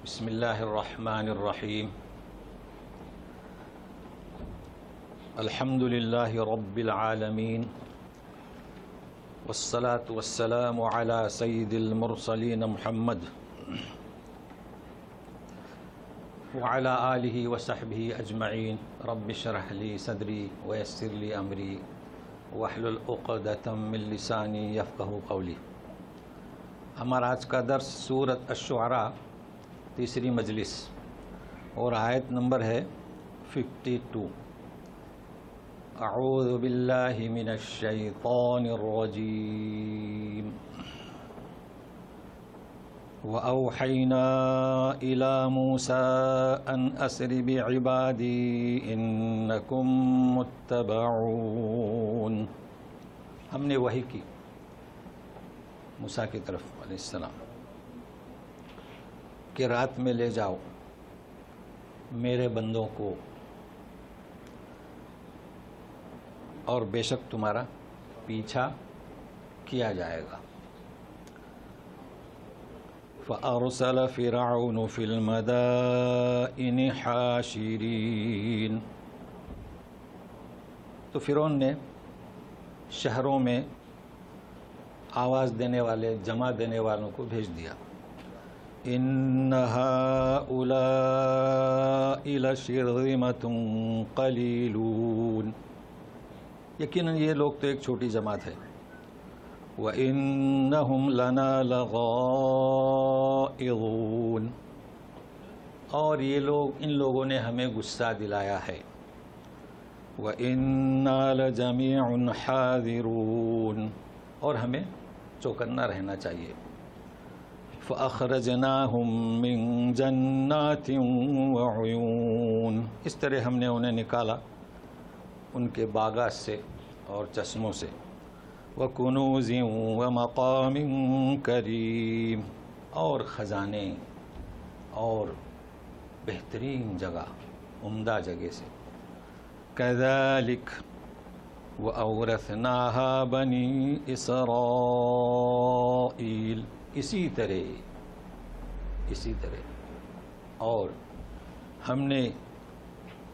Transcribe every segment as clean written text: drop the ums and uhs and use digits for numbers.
بسم اللہ الرحمن الرحیم الحمد للہ رب العالمین والصلاة والسلام علی سید المرسلین محمد وعلی آلہ وصحبہ اجمعین رب اشرح لی صدری ویسر لی امری واحلل عقدۃ من لسانی یفقہوا قولی۔ ہمارا آج کا درس سورۃ الشعراء تیسری مجلس اور آیت نمبر ہے 52۔ اعوذ باللہ من الشیطان الرجیم۔ وَأَوْحَيْنَا إِلَى مُوسَىٰ أَنْ أَسْرِ بِعِبَادِي إِنَّكُمْ مُتَّبَعُونَ۔ ہم نے وحی کی موسیٰ کی طرف علیہ السلام کہ رات میں لے جاؤ میرے بندوں کو اور بے شک تمہارا پیچھا کیا جائے گا۔ فَأَرْسَلَ فِرْعَوْنُ فِي الْمَدَائِنِ حَاشِرِينَ۔ تو فرعون نے شہروں میں آواز دینے والے، جمع دینے والوں کو بھیج دیا۔ إِنَّ هَٰؤُلَاءِ لَشِرْذِمَةٌ قَلِيلُونَ۔ یقیناً یہ لوگ تو ایک چھوٹی جماعت ہے۔ وَإِنَّهُمْ لَنَا لَغَائِظُونَ۔ اور یہ لوگ، ان لوگوں نے ہمیں غصہ دلایا ہے۔ وَإِنَّا لَجَمِيعٌ حَاذِرُونَ۔ اور ہمیں چوکنا رہنا چاہیے۔ فَأَخْرَجْنَاهُمْ مِنْ جَنَّاتٍ وَعُيُونٍ۔ اس طرح ہم نے انہیں نکالا ان کے باغات سے اور چشموں سے۔ وَكُنُوزٍ وَمَقَامٍ كَرِيمٍ۔ اور خزانے اور بہترین جگہ، عمدہ جگہ سے۔ كَذَلِكَ وَأَوْرَثْنَاهَا بَنِي إِسْرَائِيل۔ اسی طرح اور ہم نے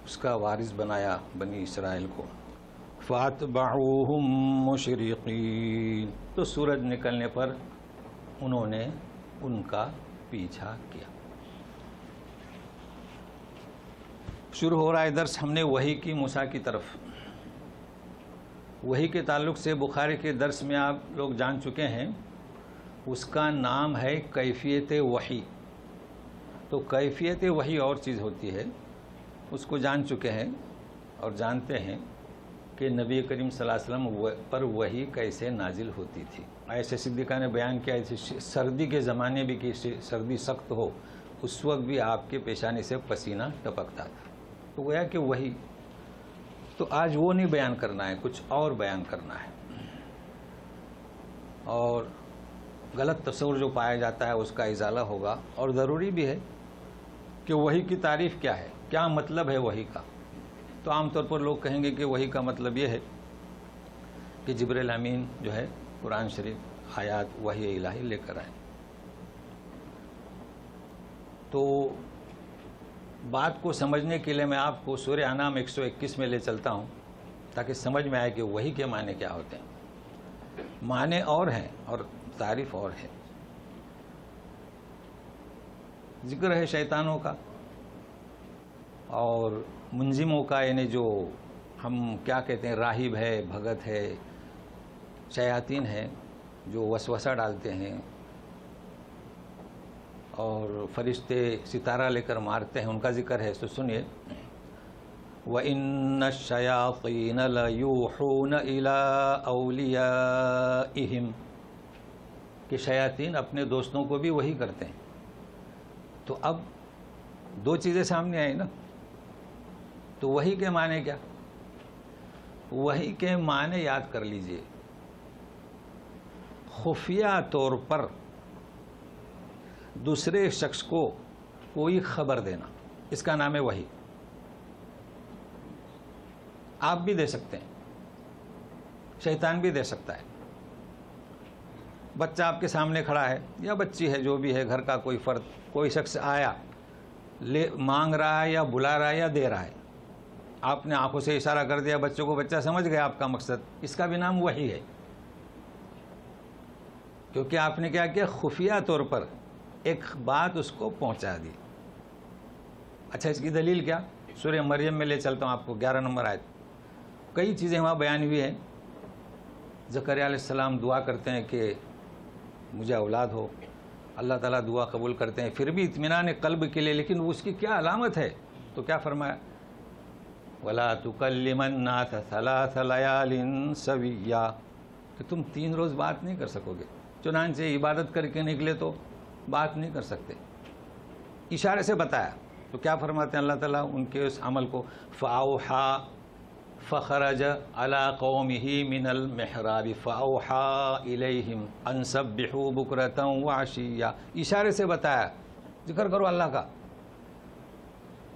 اس کا وارث بنایا بنی اسرائیل کو۔ فَأَتْبَعُوهُمْ مُشْرِقِينَ۔ تو سورج نکلنے پر انہوں نے ان کا پیچھا کیا۔ شروع ہو رہا ہے درس، ہم نے وحی کی موسیٰ کی طرف۔ وحی کے تعلق سے بخاری کے درس میں آپ لوگ جان چکے ہیں، اس کا نام ہے کیفیت وحی۔ تو کیفیت وحی اور چیز ہوتی ہے، اس کو جان چکے ہیں اور جانتے ہیں کہ نبی کریم صلی اللہ علیہ وسلم پر وحی کیسے نازل ہوتی تھی۔ ایسے صدیقہ نے بیان کیا، ایسے سردی کے زمانے بھی کہ سردی سخت ہو، اس وقت بھی آپ کے پیشانی سے پسینہ ٹپکتا تھا۔ تو گویا کہ وحی تو آج وہ نہیں بیان کرنا ہے، کچھ اور بیان کرنا ہے۔ اور غلط تصور جو پایا جاتا ہے اس کا ازالہ ہوگا، اور ضروری بھی ہے کہ وحی کی تعریف کیا ہے، کیا مطلب ہے وحی کا۔ تو عام طور پر لوگ کہیں گے کہ وحی کا مطلب یہ ہے کہ جبرائیل امین جو ہے قرآن شریف آیات وحی الہی لے کر آئے۔ تو بات کو سمجھنے کے لیے میں آپ کو سورہ انعام 121 میں لے چلتا ہوں تاکہ سمجھ میں آئے کہ وحی کے معنی کیا ہوتے ہیں۔ معنی اور ہیں اور تعریف اور ہے۔ ذکر ہے شیطانوں کا اور منظموں کا، یعنی جو ہم کیا کہتے ہیں، راہب ہے، بھگت ہے، شیاطین ہیں جو وسوسہ ڈالتے ہیں اور فرشتے ستارہ لے کر مارتے ہیں، ان کا ذکر ہے۔ تو سنیے، وَإِنَّ الشَّيَاطِينَ لَيُوحُونَ إِلَىٰ أَوْلِيَائِهِمْ، کہ شیاطین اپنے دوستوں کو بھی وحی کرتے ہیں۔ تو اب دو چیزیں سامنے آئی نا۔ تو وحی کے معنی کیا؟ وحی کے معنی یاد کر لیجئے، خفیہ طور پر دوسرے شخص کو کوئی خبر دینا، اس کا نام ہے وحی۔ آپ بھی دے سکتے ہیں، شیطان بھی دے سکتا ہے۔ بچہ آپ کے سامنے کھڑا ہے یا بچی ہے، جو بھی ہے، گھر کا کوئی فرد کوئی شخص آیا مانگ رہا ہے یا بلا رہا ہے یا دے رہا ہے، آپ نے آنکھوں سے اشارہ کر دیا بچوں کو، بچہ سمجھ گیا آپ کا مقصد، اس کا بھی نام وحی ہے، کیونکہ آپ نے کیا کیا، خفیہ طور پر ایک بات اس کو پہنچا دی۔ اچھا، اس کی دلیل کیا؟ سورہ مریم میں لے چلتا ہوں آپ کو، 11 نمبر آیت، کئی چیزیں وہاں بیان ہوئی ہیں۔ زکریا علیہ السلام دعا کرتے ہیں کہ مجھے اولاد ہو، اللہ تعالیٰ دعا قبول کرتے ہیں، پھر بھی اطمینان قلب کے لیے، لیکن اس کی کیا علامت ہے؟ تو کیا فرمایا؟ وَلَا تُكَلِّمَ النَّاسَ ثَلَاثَ لَيَالٍ سَوِيًّا، کہ تم 3 روز بات نہیں کر سکو گے، چنانچہ عبادت کر کے نکلے تو بات نہیں کر سکتے، اشارے سے بتایا۔ تو کیا فرماتے ہیں اللہ تعالیٰ ان کے اس عمل کو؟ فَأَوْحَى فخرج على قومه من المحراب فأوحى إليهم أن سبحوا بكرة وعشيا، اشارے سے بتایا ذکر کرو اللہ کا،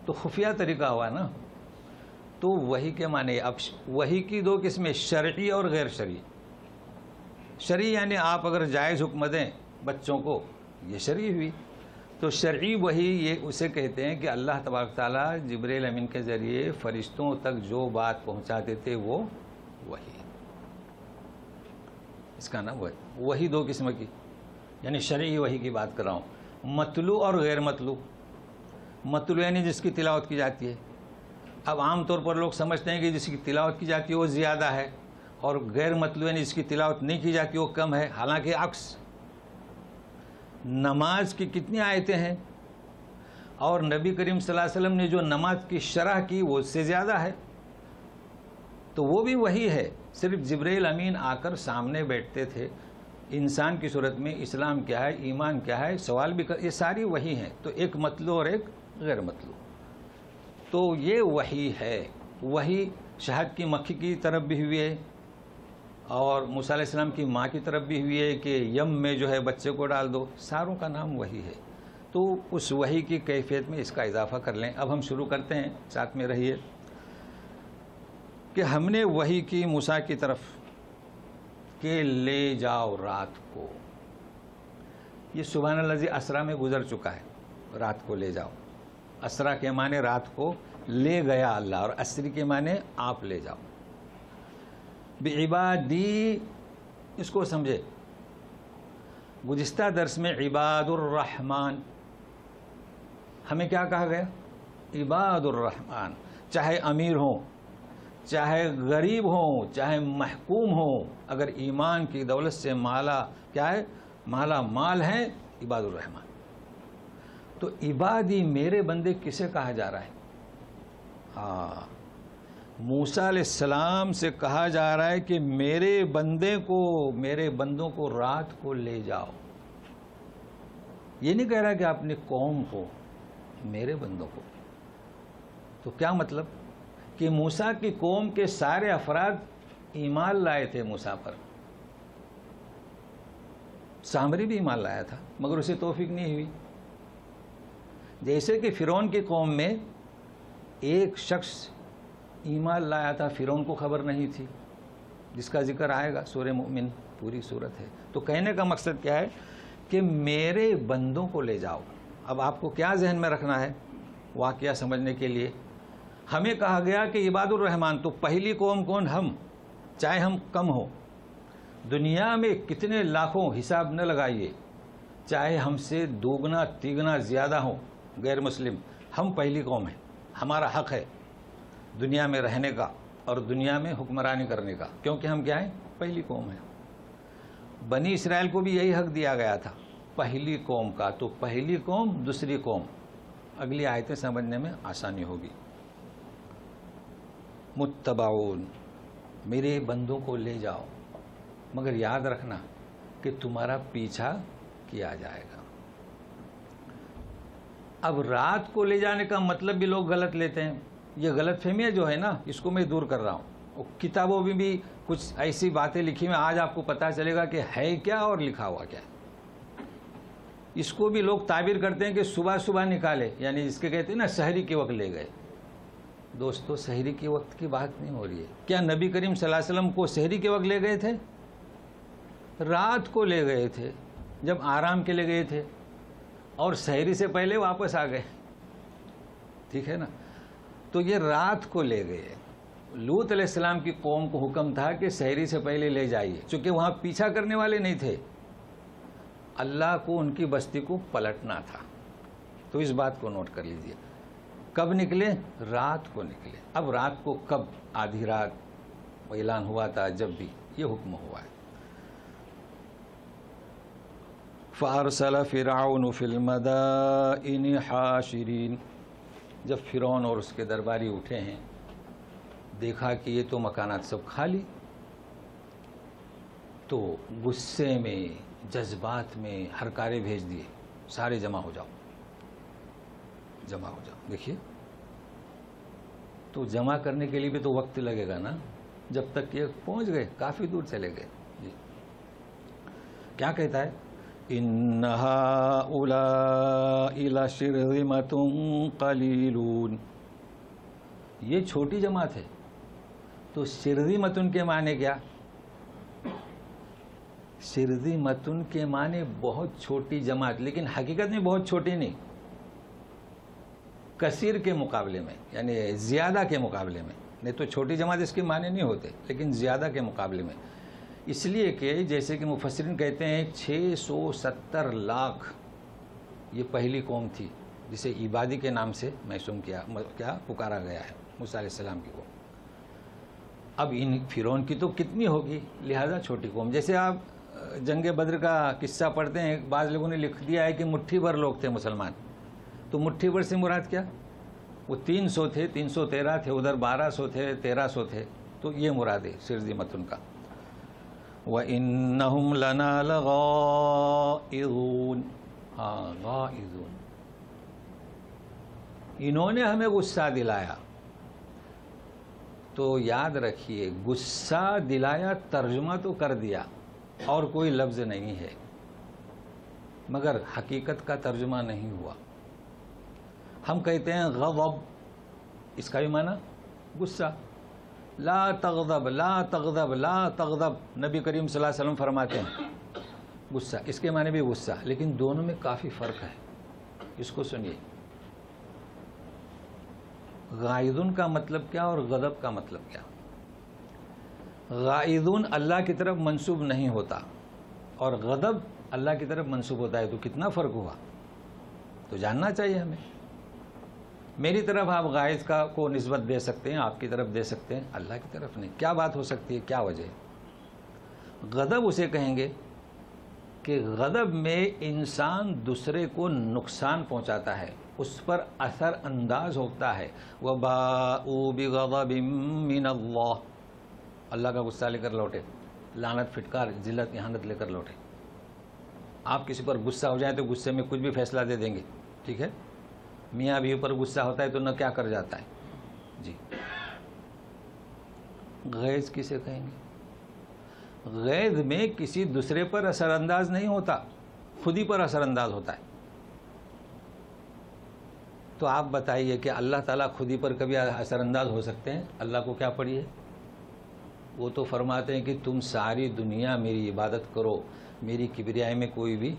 تو خفیہ طریقہ ہوا نا۔ تو وحی کے معنی، اب وحی کی 2 قسمیں، شرعی اور غیر شرعی۔ شرعی یعنی آپ اگر جائز حکم دیں بچوں کو، یہ شرعی ہوئی۔ تو شرعی وحی یہ اسے کہتے ہیں کہ اللہ تبارک تعالیٰ جبریل امین کے ذریعے فرشتوں تک جو بات پہنچاتے تھے وہ وحی، اس کا نام وحی 2 قسم کی، یعنی شرعی وحی کی بات کر رہا ہوں، مطلوع اور غیر مطلوع۔ مطلوع یعنی جس کی تلاوت کی جاتی ہے، اب عام طور پر لوگ سمجھتے ہیں کہ جس کی تلاوت کی جاتی ہے وہ زیادہ ہے، اور غیر مطلوع یعنی جس کی تلاوت نہیں کی جاتی وہ کم ہے، حالانکہ عکس۔ نماز کی کتنی آیتیں ہیں، اور نبی کریم صلی اللہ علیہ وسلم نے جو نماز کی شرح کی وہ اس سے زیادہ ہے، تو وہ بھی وہی ہے۔ صرف جبریل امین آ کر سامنے بیٹھتے تھے انسان کی صورت میں، اسلام کیا ہے، ایمان کیا ہے، سوال بھی یہ ساری وہی ہیں۔ تو ایک مطلوع اور ایک غیر مطلوع، تو یہ وحی ہے۔ وحی شہد کی مکھی کی طرف بھی ہوئی ہے، اور موسیٰ علیہ السلام کی ماں کی طرف بھی ہوئی ہے کہ یم میں جو ہے بچے کو ڈال دو، ساروں کا نام وحی ہے۔ تو اس وحی کی کیفیت میں اس کا اضافہ کر لیں۔ اب ہم شروع کرتے ہیں، ساتھ میں رہیے، کہ ہم نے وحی کی موسیٰ کی طرف کہ لے جاؤ رات کو، یہ سبحان الذی اسریٰ میں گزر چکا ہے، رات کو لے جاؤ۔ اسریٰ کے معنی رات کو لے گیا اللہ، اور اسری کے معنی آپ لے جاؤ۔ بعبادی، اس کو سمجھے، گزشتہ درس میں عباد الرحمن ہمیں کیا کہا گیا؟ عباد الرحمن، چاہے امیر ہوں، چاہے غریب ہوں، چاہے محکوم ہوں، اگر ایمان کی دولت سے مالا کیا ہے، مالا مال ہیں، عباد الرحمن۔ تو عبادی میرے بندے کسے کہا جا رہا ہے؟ ہاں، موسیٰ علیہ السلام سے کہا جا رہا ہے کہ میرے بندوں کو رات کو لے جاؤ۔ یہ نہیں کہہ رہا کہ اپنی قوم کو، میرے بندوں کو۔ تو کیا مطلب؟ کہ موسیٰ کی قوم کے سارے افراد ایمان لائے تھے موسیٰ پر، سامری بھی ایمان لایا تھا، مگر اسے توفیق نہیں ہوئی۔ جیسے کہ فرعون کی قوم میں ایک شخص ایمان لایا تھا، فرعون کو خبر نہیں تھی، جس کا ذکر آئے گا سورہ مومن، پوری صورت ہے۔ تو کہنے کا مقصد کیا ہے کہ میرے بندوں کو لے جاؤ۔ اب آپ کو کیا ذہن میں رکھنا ہے واقعہ سمجھنے کے لیے؟ ہمیں کہا گیا کہ عباد الرحمن، تو پہلی قوم کون؟ ہم، چاہے ہم کم ہوں، دنیا میں کتنے لاکھوں حساب نہ لگائیے، چاہے ہم سے دوگنا تیگنا زیادہ ہوں غیر مسلم، ہم پہلی قوم ہیں، ہمارا حق ہے دنیا میں رہنے کا اور دنیا میں حکمرانی کرنے کا، کیونکہ ہم کیا ہیں؟ پہلی قوم ہیں۔ بنی اسرائیل کو بھی یہی حق دیا گیا تھا، پہلی قوم کا۔ تو پہلی قوم، دوسری قوم، اگلی آیتیں سمجھنے میں آسانی ہوگی۔ متبعون، میرے بندوں کو لے جاؤ، مگر یاد رکھنا کہ تمہارا پیچھا کیا جائے گا۔ اب رات کو لے جانے کا مطلب بھی لوگ غلط لیتے ہیں، یہ غلط فہمیاں جو ہے نا، اس کو میں دور کر رہا ہوں۔ کتابوں میں بھی کچھ ایسی باتیں لکھی ہیں، آج آپ کو پتہ چلے گا کہ ہے کیا اور لکھا ہوا کیا ہے۔ اس کو بھی لوگ تعبیر کرتے ہیں کہ صبح صبح نکالے، یعنی اس کے کہتے ہیں نا سحری کے وقت لے گئے۔ دوستو، سحری کے وقت کی بات نہیں ہو رہی ہے۔ کیا نبی کریم صلی اللہ علیہ وسلم کو سحری کے وقت لے گئے تھے؟ رات کو لے گئے تھے، جب آرام کے لے گئے تھے، اور سحری سے پہلے واپس آ گئے، ٹھیک ہے نا. تو یہ رات کو لے گئے. لوط علیہ السلام کی قوم کو حکم تھا کہ سحری سے پہلے لے جائیے، چونکہ وہاں پیچھا کرنے والے نہیں تھے، اللہ کو ان کی بستی کو پلٹنا تھا. تو اس بات کو نوٹ کر لیجئے. کب نکلے؟ رات کو نکلے. اب رات کو کب؟ آدھی رات اعلان ہوا تھا، جب بھی یہ حکم ہوا ہے. فَأَرْسَلَ فِرْعَوْنُ فِي الْمَدَائِنِ حَاشِرِينَ. جب فرعون اور اس کے درباری اٹھے ہیں، دیکھا کہ یہ تو مکانات سب خالی، تو غصے میں، جذبات میں ہرکارے بھیج دیے، سارے جمع ہو جاؤ، جمع ہو جاؤ. دیکھیے، تو جمع کرنے کے لیے بھی تو وقت لگے گا نا. جب تک یہ پہنچ گئے، کافی دور چلے گئے. جی کیا کہتا ہے؟ إِنَّ هَٰؤُلَاءِ لَشِرْذِمَةٌ قَلِيلُونَ. یہ چھوٹی جماعت ہے. تو شرذمتن کے معنی کیا؟ شرذمتن کے معنی بہت چھوٹی جماعت، لیکن حقیقت میں بہت چھوٹی نہیں، کثیر کے مقابلے میں، یعنی زیادہ کے مقابلے میں. نہیں تو چھوٹی جماعت اس کے معنی نہیں ہوتے، لیکن زیادہ کے مقابلے میں. اس لیے کہ جیسے کہ مفسرین کہتے ہیں 670 لاکھ یہ پہلی قوم تھی جسے عبادی کے نام سے محسوم کیا پکارا گیا ہے، موسیٰ علیہ السلام کی قوم. اب ان فرعون کی تو کتنی ہوگی، لہذا چھوٹی قوم. جیسے آپ جنگ بدر کا قصہ پڑھتے ہیں، بعض لوگوں نے لکھ دیا ہے کہ مٹھی بھر لوگ تھے مسلمان. تو مٹھی بھر سے مراد کیا؟ وہ 300 تھے، 313 تھے، ادھر 1200 تھے، 1300 تھے. تو یہ مراد ہے شرذمتن کا. وَإِنَّهُمْ لَنَا لَغَائِظُونَ. ہاں، غائظون، انہوں نے ہمیں غصہ دلایا. تو یاد رکھیے، غصہ دلایا ترجمہ تو کر دیا اور کوئی لفظ نہیں ہے، مگر حقیقت کا ترجمہ نہیں ہوا. ہم کہتے ہیں غضب، اس کا بھی معنی غصہ. لا تغضب، لا تغضب، لا تغضب، نبی کریم صلی اللہ علیہ وسلم فرماتے ہیں غصہ، اس کے معنی بھی غصہ، لیکن دونوں میں کافی فرق ہے. اس کو سنیے. غائضون کا مطلب کیا اور غضب کا مطلب کیا؟ غائضون اللہ کی طرف منسوب نہیں ہوتا اور غضب اللہ کی طرف منسوب ہوتا ہے. تو کتنا فرق ہوا، تو جاننا چاہیے ہمیں. میری طرف آپ غائض کو نسبت دے سکتے ہیں، آپ کی طرف دے سکتے ہیں، اللہ کی طرف نہیں. کیا بات ہو سکتی ہے، کیا وجہ ہے؟ غضب اسے کہیں گے کہ غضب میں انسان دوسرے کو نقصان پہنچاتا ہے، اس پر اثر انداز ہوتا ہے. وَبَاءُوا بِغَضَبٍ مِّنَ اللَّهِ. اللہ کا غصہ لے کر لوٹے، لعنت، پھٹکار، ذلت، اہانت لے کر لوٹے. آپ کسی پر غصہ ہو جائے تو غصے میں کچھ بھی فیصلہ دے دیں گے، ٹھیک ہے. میاں بیوی پر غصہ ہوتا ہے تو نہ کیا کر جاتا ہے. جی غیظ کسے کہیں گے؟ غیظ میں کسی دوسرے پر اثر انداز نہیں ہوتا، خود ہی پر اثر انداز ہوتا ہے. تو آپ بتائیے کہ اللہ تعالیٰ خود ہی پر کبھی اثر انداز ہو سکتے ہیں؟ اللہ کو کیا پڑی ہے؟ وہ تو فرماتے ہیں کہ تم ساری دنیا میری عبادت کرو، میری کبریائی میں کوئی بھی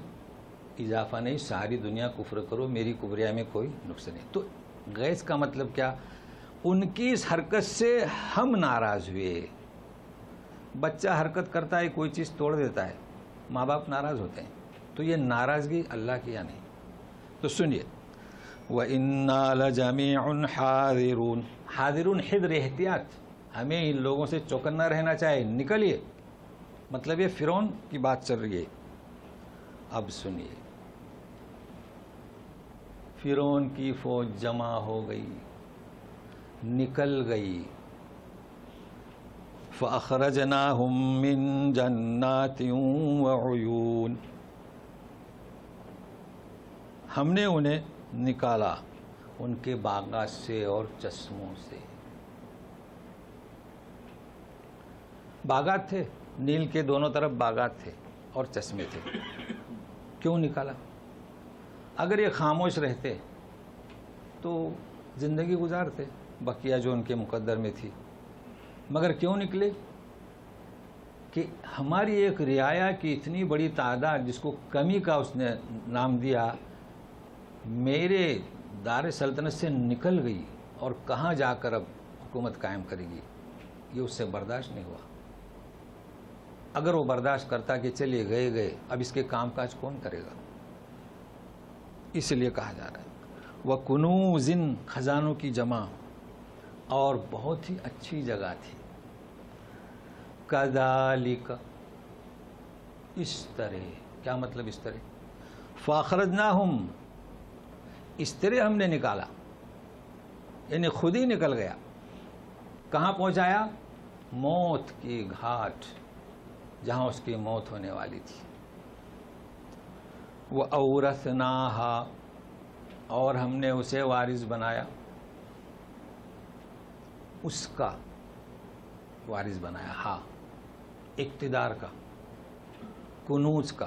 اضافہ نہیں، ساری دنیا کفر کرو، میری کبریائی میں کوئی نقص نہیں. تو غیظ کا مطلب کیا؟ ان کی اس حرکت سے ہم ناراض ہوئے. بچہ حرکت کرتا ہے، کوئی چیز توڑ دیتا ہے، ماں باپ ناراض ہوتے ہیں. تو یہ ناراضگی اللہ کی یا نہیں؟ تو سنیے. وَإِنَّا لَجَمِيعٌ حَاذِرُونَ. حاضرون، حذر، احتیاط. ہمیں ان لوگوں سے چوکنا رہنا چاہیے، نکلیے. مطلب یہ فرعون کی بات چل رہی ہے. اب سنیے، فرعون کی فوج جمع ہو گئی، نکل گئی. فَأَخْرَجْنَاهُمْ مِنْ جَنَّاتٍ وَعُيُونٍ. ہم نے انہیں نکالا ان کے باغات سے اور چشموں سے. باغات تھے، نیل کے دونوں طرف باغات تھے اور چشمے تھے. کیوں نکالا؟ اگر یہ خاموش رہتے تو زندگی گزارتے، بقیہ جو ان کے مقدر میں تھی. مگر کیوں نکلے؟ کہ ہماری ایک رعایا کی اتنی بڑی تعداد، جس کو کمی کا اس نے نام دیا، میرے دار سلطنت سے نکل گئی اور کہاں جا کر اب حکومت قائم کرے گی، یہ اس سے برداشت نہیں ہوا۔ اگر وہ برداشت کرتا کہ چلیے گئے اب اس کے کام کاج کون کرے گا، اس لیے کہا جا رہا ہے وَكُنُوزٍ، خزانوں کی جمع اور بہت ہی اچھی جگہ تھی۔ كَذَلِكَ، اس طرح، کیا مطلب اس طرح؟ فَأَخْرَجْنَاهُمْ، اس طرح ہم نے نکالا، یعنی خود ہی نکل گیا۔ کہاں پہنچایا؟ موت کی گھاٹ، جہاں اس کی موت ہونے والی تھی۔ وَأَوْرَثْنَاهَا، اور ہم نے اسے وارث بنایا، اس کا وارث بنایا، ہاں، اقتدار کا، کنوز کا،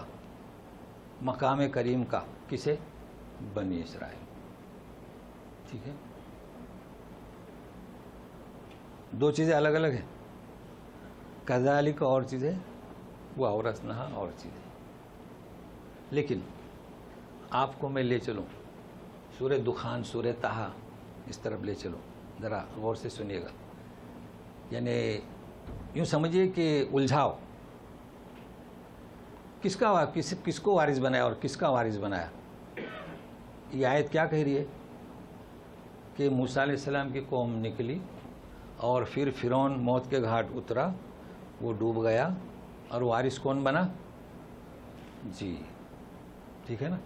مقام کریم کا، کسے؟ بنی اسرائیل۔ ٹھیک ہے، دو چیزیں الگ الگ ہیں، کذالک اور چیزیں، وہ اورثناہا اور چیزیں۔ لیکن آپ کو میں لے چلوں سورہ دخان، سورہ طٰہٰ، اس طرف لے چلوں، ذرا غور سے سنیے گا۔ یعنی یوں سمجھیے کہ الجھاؤ، کس کو وارث بنایا اور کس کا وارث بنایا؟ یہ آیت کیا کہہ رہی ہے کہ موسیٰ علیہ السلام کی قوم نکلی اور پھر فرعون موت کے گھاٹ اترا، وہ ڈوب گیا، اور وارث کون بنا؟ جی ٹھیک ہے نا۔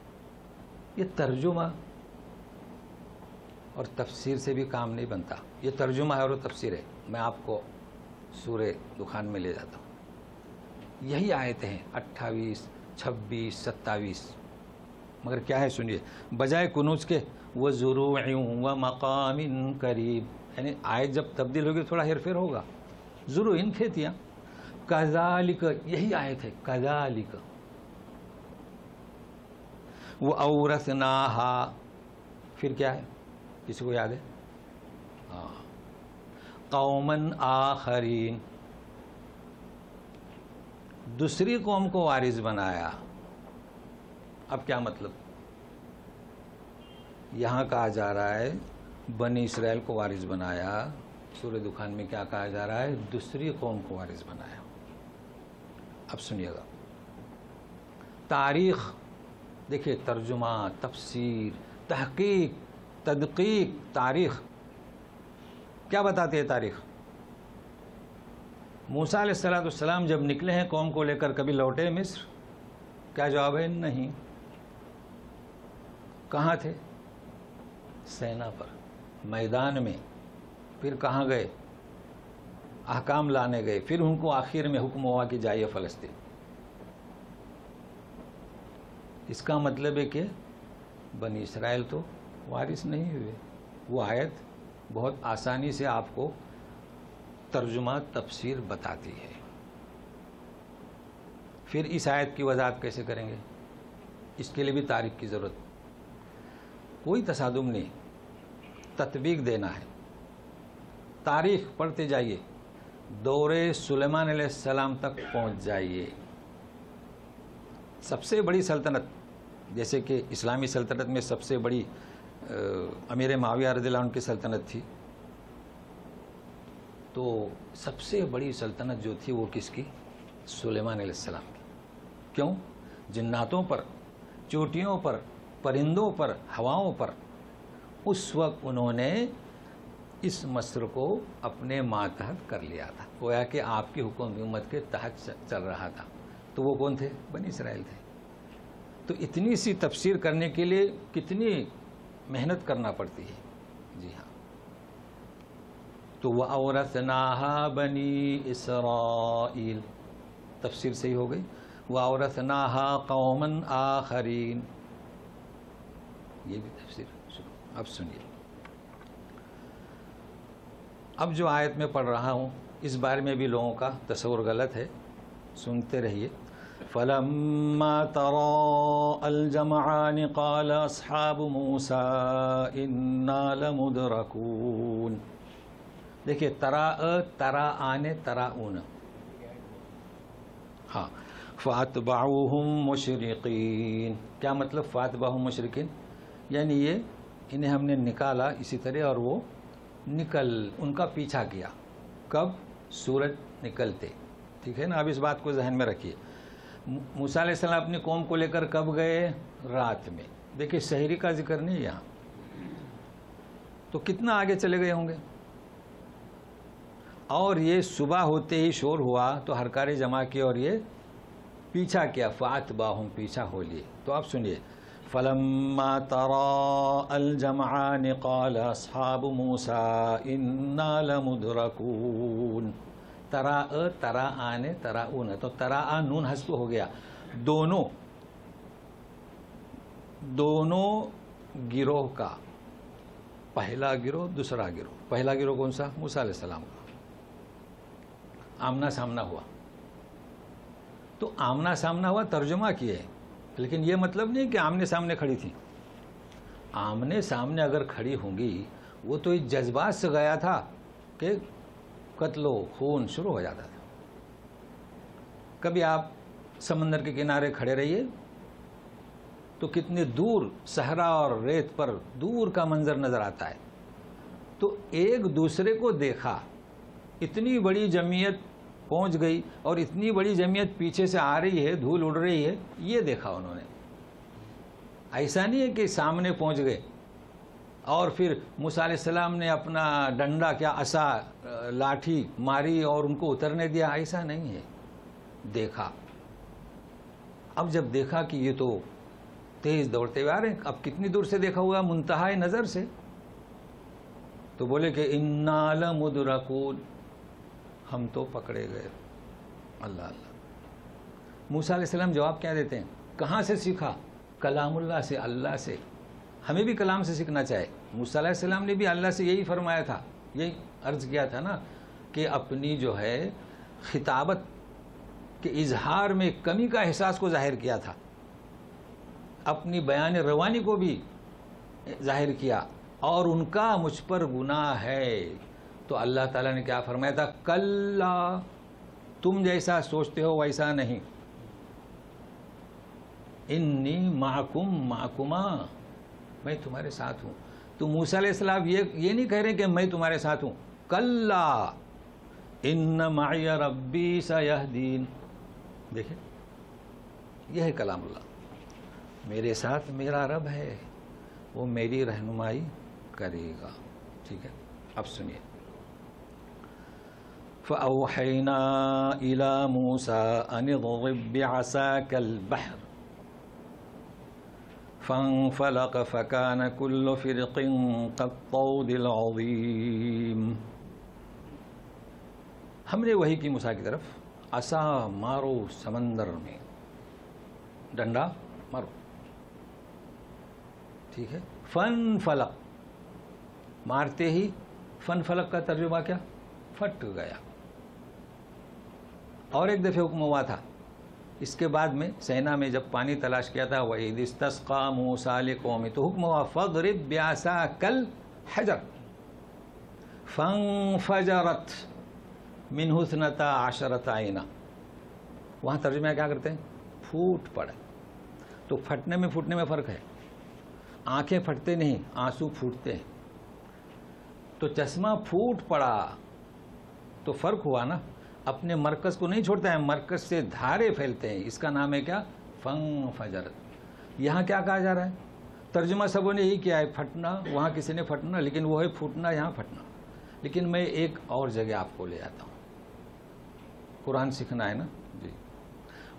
یہ ترجمہ اور تفسیر سے بھی کام نہیں بنتا، یہ ترجمہ ہے اور وہ تفسیر ہے۔ میں آپ کو سورہ دخان میں لے جاتا ہوں، یہی آیتیں ہیں 28، 26، 27، مگر کیا ہے سنیے، بجائے کنوز کے وَزُرُوعٍ وَمَقَامٍ قَرِيبٍ، یعنی آیت جب تبدیل ہوگی تھوڑا ہیر پھیر ہوگا، زروع کھیتیاں، کذالک، یہی آیت ہے، کذالک وَأَوْرَثْنَاهَا، پھر کیا ہے، کسی کو یاد ہے؟ قوماً آخرین، دوسری قوم کو وارث بنایا۔ اب کیا مطلب؟ یہاں کہا جا رہا ہے بنی اسرائیل کو وارث بنایا، سورہ دخان میں کیا کہا جا رہا ہے؟ دوسری قوم کو وارث بنایا۔ اب سنیے گا، تاریخ دیکھیے، ترجمہ، تفسیر، تحقیق، تدقیق، تاریخ کیا بتاتی ہے؟ تاریخ، موسیٰ علیہ السلام جب نکلے ہیں قوم کو لے کر، کبھی لوٹے مصر؟ کیا جواب ہے؟ نہیں۔ کہاں تھے؟ سینا پر، میدان میں۔ پھر کہاں گئے؟ احکام لانے گئے، پھر ان کو آخر میں حکم ہوا کہ جائیے فلسطین۔ اس کا مطلب ہے کہ بنی اسرائیل تو وارث نہیں ہوئے۔ وہ آیت بہت آسانی سے آپ کو ترجمہ، تفسیر بتاتی ہے۔ پھر اس آیت کی وضاحت کیسے کریں گے؟ اس کے لیے بھی تاریخ کی ضرورت، کوئی تصادم نہیں، تطبیق دینا ہے۔ تاریخ پڑھتے جائیے، دور سلیمان علیہ السلام تک پہنچ جائیے۔ سب سے بڑی سلطنت، جیسے کہ اسلامی سلطنت میں سب سے بڑی امیر معاویہ رضی اللہ عنہ کی سلطنت تھی، تو سب سے بڑی سلطنت جو تھی وہ کس کی؟ سلیمان علیہ السلام کی۔ کیوں؟ جناتوں پر، چوٹیوں پر، پرندوں پر، ہواؤں پر، اس وقت انہوں نے اس مصر کو اپنے ماتحت کر لیا تھا، گویا کہ آپ کی حکومت کے تحت چل رہا تھا۔ تو وہ کون تھے؟ بنی اسرائیل تھے۔ تو اتنی سی تفسیر کرنے کے لیے کتنی محنت کرنا پڑتی ہے۔ جی ہاں، تو وَأَوْرَثْنَاهَا بَنِي إِسْرَائِيل، تفسیر صحیح ہو گئی، وَأَوْرَثْنَاهَا قَوْمًا آخَرِينَ، یہ بھی تفسیر۔ اب سنیے، اب جو آیت میں پڑھ رہا ہوں اس بارے میں بھی لوگوں کا تصور غلط ہے، سنتے رہیے۔ فَلَمَّا تَرَاءَى الْجَمْعَانِ قَالَ أَصْحَابُ مُوسَىٰ إِنَّا لَمُدْرَكُونَ۔ دیکھیے، تراآن تراؤن، ہاں، فَأَتْبَعُوهُمْ مُشْرِقِينَ، کیا مطلب فَأَتْبَعُوهُمْ مُشْرِقِينَ؟ یعنی یہ انہیں ہم نے نکالا اسی طرح اور وہ ان کا پیچھا کیا. کب؟ سورج نکلتے. ٹھیک ہے نا. اب اس بات کو ذہن میں رکھیے. موسیٰ علیہ السلام اپنی قوم کو لے کر کب گئے؟ رات میں. دیکھیے سحری کا ذکر نہیں یہاں. تو کتنا آگے چلے گئے ہوں گے. اور یہ صبح ہوتے ہی شور ہوا تو ہرکارے جمع کیے اور یہ پیچھا کیا. فَأَتْبَعُهُمْ پیچھا ہو لیے. تو آپ سنیے. فَلَمَّا تَرَاءَ الْجَمْعَانِ قَالَ أَصْحَابُ مُوسَىٰ إِنَّا لَمُدْرَكُونَ. تراآن تراؤن. تو تراآ نون حذف ہو گیا. دونوں گروہ کا، پہلا گروہ دوسرا گروہ. پہلا گروہ کون سا؟ موسیٰ علیہ السلام کا. آمنا سامنا ہوا. تو آمنا سامنا ہوا ترجمہ کیے، لیکن یہ مطلب نہیں کہ آمنے سامنے کھڑی تھی. آمنے سامنے اگر کھڑی ہوں گی وہ تو اس جذبات سے گیا تھا کہ قتل و خون شروع ہو جاتا تھا. کبھی آپ سمندر کے کنارے کھڑے رہیے تو کتنے دور صحرا اور ریت پر دور کا منظر نظر آتا ہے. تو ایک دوسرے کو دیکھا، اتنی بڑی جمعیت پہنچ گئی اور اتنی بڑی جمعیت پیچھے سے آ رہی ہے، دھول اڑ رہی ہے، یہ دیکھا انہوں نے. ایسا نہیں ہے کہ سامنے پہنچ گئے اور پھر موسیٰ علیہ السلام نے اپنا ڈنڈا کیا عصا لاٹھی ماری اور ان کو اترنے دیا. ایسا نہیں ہے. دیکھا. اب جب دیکھا کہ یہ تو تیز دوڑتے ہوئے آ رہے ہیں، اب کتنی دور سے دیکھا ہوا؟ منتہا نظر سے. تو بولے کہ اِنَّا لَمُدْرَكُونَ. ہم تو پکڑے گئے. اللہ اللہ. موسیٰ علیہ السلام جواب کیا دیتے ہیں؟ کہاں سے سیکھا؟ کلام اللہ سے، اللہ سے. ہمیں بھی کلام سے سیکھنا چاہے. موسیٰ علیہ السلام نے بھی اللہ سے یہی فرمایا تھا، یہی عرض کیا تھا نا کہ اپنی جو ہے خطابت کے اظہار میں کمی کا احساس کو ظاہر کیا تھا، اپنی بیان روانی کو بھی ظاہر کیا، اور ان کا مجھ پر گناہ ہے. تو اللہ تعالیٰ نے کیا فرمایا تھا؟ کلا، تم جیسا سوچتے ہو ویسا نہیں. انی معکم معکما، میں تمہارے ساتھ ہوں. تو موسیٰ علیہ السلام یہ نہیں کہہ رہے کہ میں تمہارے ساتھ ہوں. کلا ان معی ربی سیہدین. دیکھیں یہ ہے کلام اللہ. میرے ساتھ میرا رب ہے، وہ میری رہنمائی کرے گا. ٹھیک ہے. اب سنیے. فَأَوْحَيْنَا إِلَى مُوسَىٰ أَنِ اضْرِب بِّعَصَاكَ الْبَحْرَ فَانفَلَقَ فَكَانَ كُلُّ فِرْقٍ كَالطَّوْدِ الْعَظِيمِ. ہم نے وحی کی موسیٰ کی طرف، عصا مارو سمندر میں، ڈنڈا مارو. ٹھیک ہے. فن فلق، مارتے ہی فن فلق کا ترجمہ کیا؟ پھٹ گیا. اور ایک دفعہ حکم ہوا تھا اس کے بعد میں سینا میں جب پانی تلاش کیا تھا، وَإِذِ اسْتَسْقَىٰ مُوسَىٰ لِقَوْمِهِ، تو حکم ہوا فَاضْرِب بِّعَصَاكَ الْحَجَرَ فَانفَجَرَتْ مِنْهُ اثْنَتَا عَشَرَةَ عَيْنًا. وہاں ترجمہ کیا کرتے ہیں؟ پھوٹ پڑے. تو پھٹنے میں پھوٹنے میں فرق ہے. آنکھیں پھٹتے نہیں، آنسو پھوٹتے ہیں. تو چشمہ پھوٹ پڑا تو فرق ہوا نا. اپنے مرکز کو نہیں چھوڑتا ہے، مرکز سے دھارے پھیلتے ہیں. اس کا نام ہے کیا؟ فنفجرت. یہاں کیا کہا جا رہا ہے؟ ترجمہ سبوں نے یہی کیا ہے، پھٹنا. وہاں کسی نے پھٹنا، لیکن وہ ہے پھوٹنا، یہاں پھٹنا. لیکن میں ایک اور جگہ آپ کو لے آتا ہوں. قرآن سیکھنا ہے نا جی.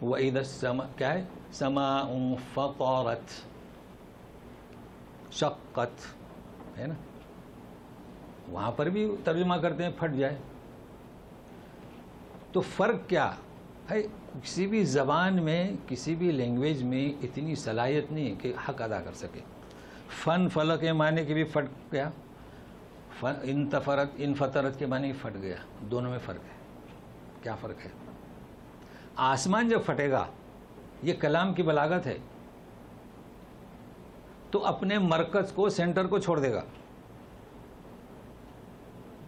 وَإِذَا السَّمَاءُ، کیا ہے؟ سَمَاءٌ فَطَرَتْ، شقت ہے نا. وہاں پر بھی ترجمہ کرتے ہیں پھٹ جائے. تو فرق کیا ہے؟ کسی بھی زبان میں، کسی بھی لینگویج میں اتنی صلاحیت نہیں کہ حق ادا کر سکے. فن فلق کے معنی کی بھی پھٹ گیا، انفطرت کے معنی پھٹ گیا. دونوں میں فرق ہے. کیا فرق ہے؟ آسمان جب پھٹے گا، یہ کلام کی بلاغت ہے، تو اپنے مرکز کو، سینٹر کو چھوڑ دے گا.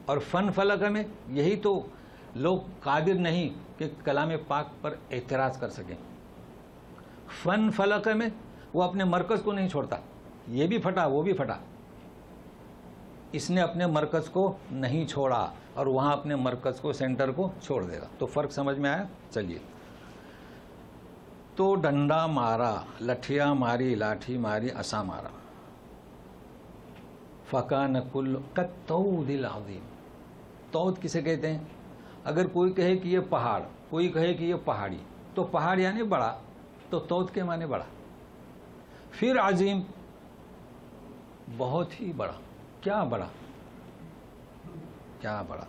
اور فن فلق میں یہی تو لوگ قادر نہیں کہ کلام پاک پر اعتراض کر سکیں. فن فلق میں وہ اپنے مرکز کو نہیں چھوڑتا. یہ بھی پھٹا وہ بھی پھٹا. اس نے اپنے مرکز کو نہیں چھوڑا اور وہاں اپنے مرکز کو سینٹر کو چھوڑ دے گا. تو فرق سمجھ میں آیا؟ چلیے. تو ڈنڈا مارا، لٹھیا ماری، لاٹھی ماری، عصا مارا. فکان کل کالطود العظیم. طود کسے کہتے ہیں؟ اگر کوئی کہے کہ یہ پہاڑ، کوئی کہے کہ یہ پہاڑی، تو پہاڑ یعنی بڑا، تو طود کے معنی بڑا. پھر عظیم، بہت ہی بڑا. کیا بڑا؟ کیا بڑا؟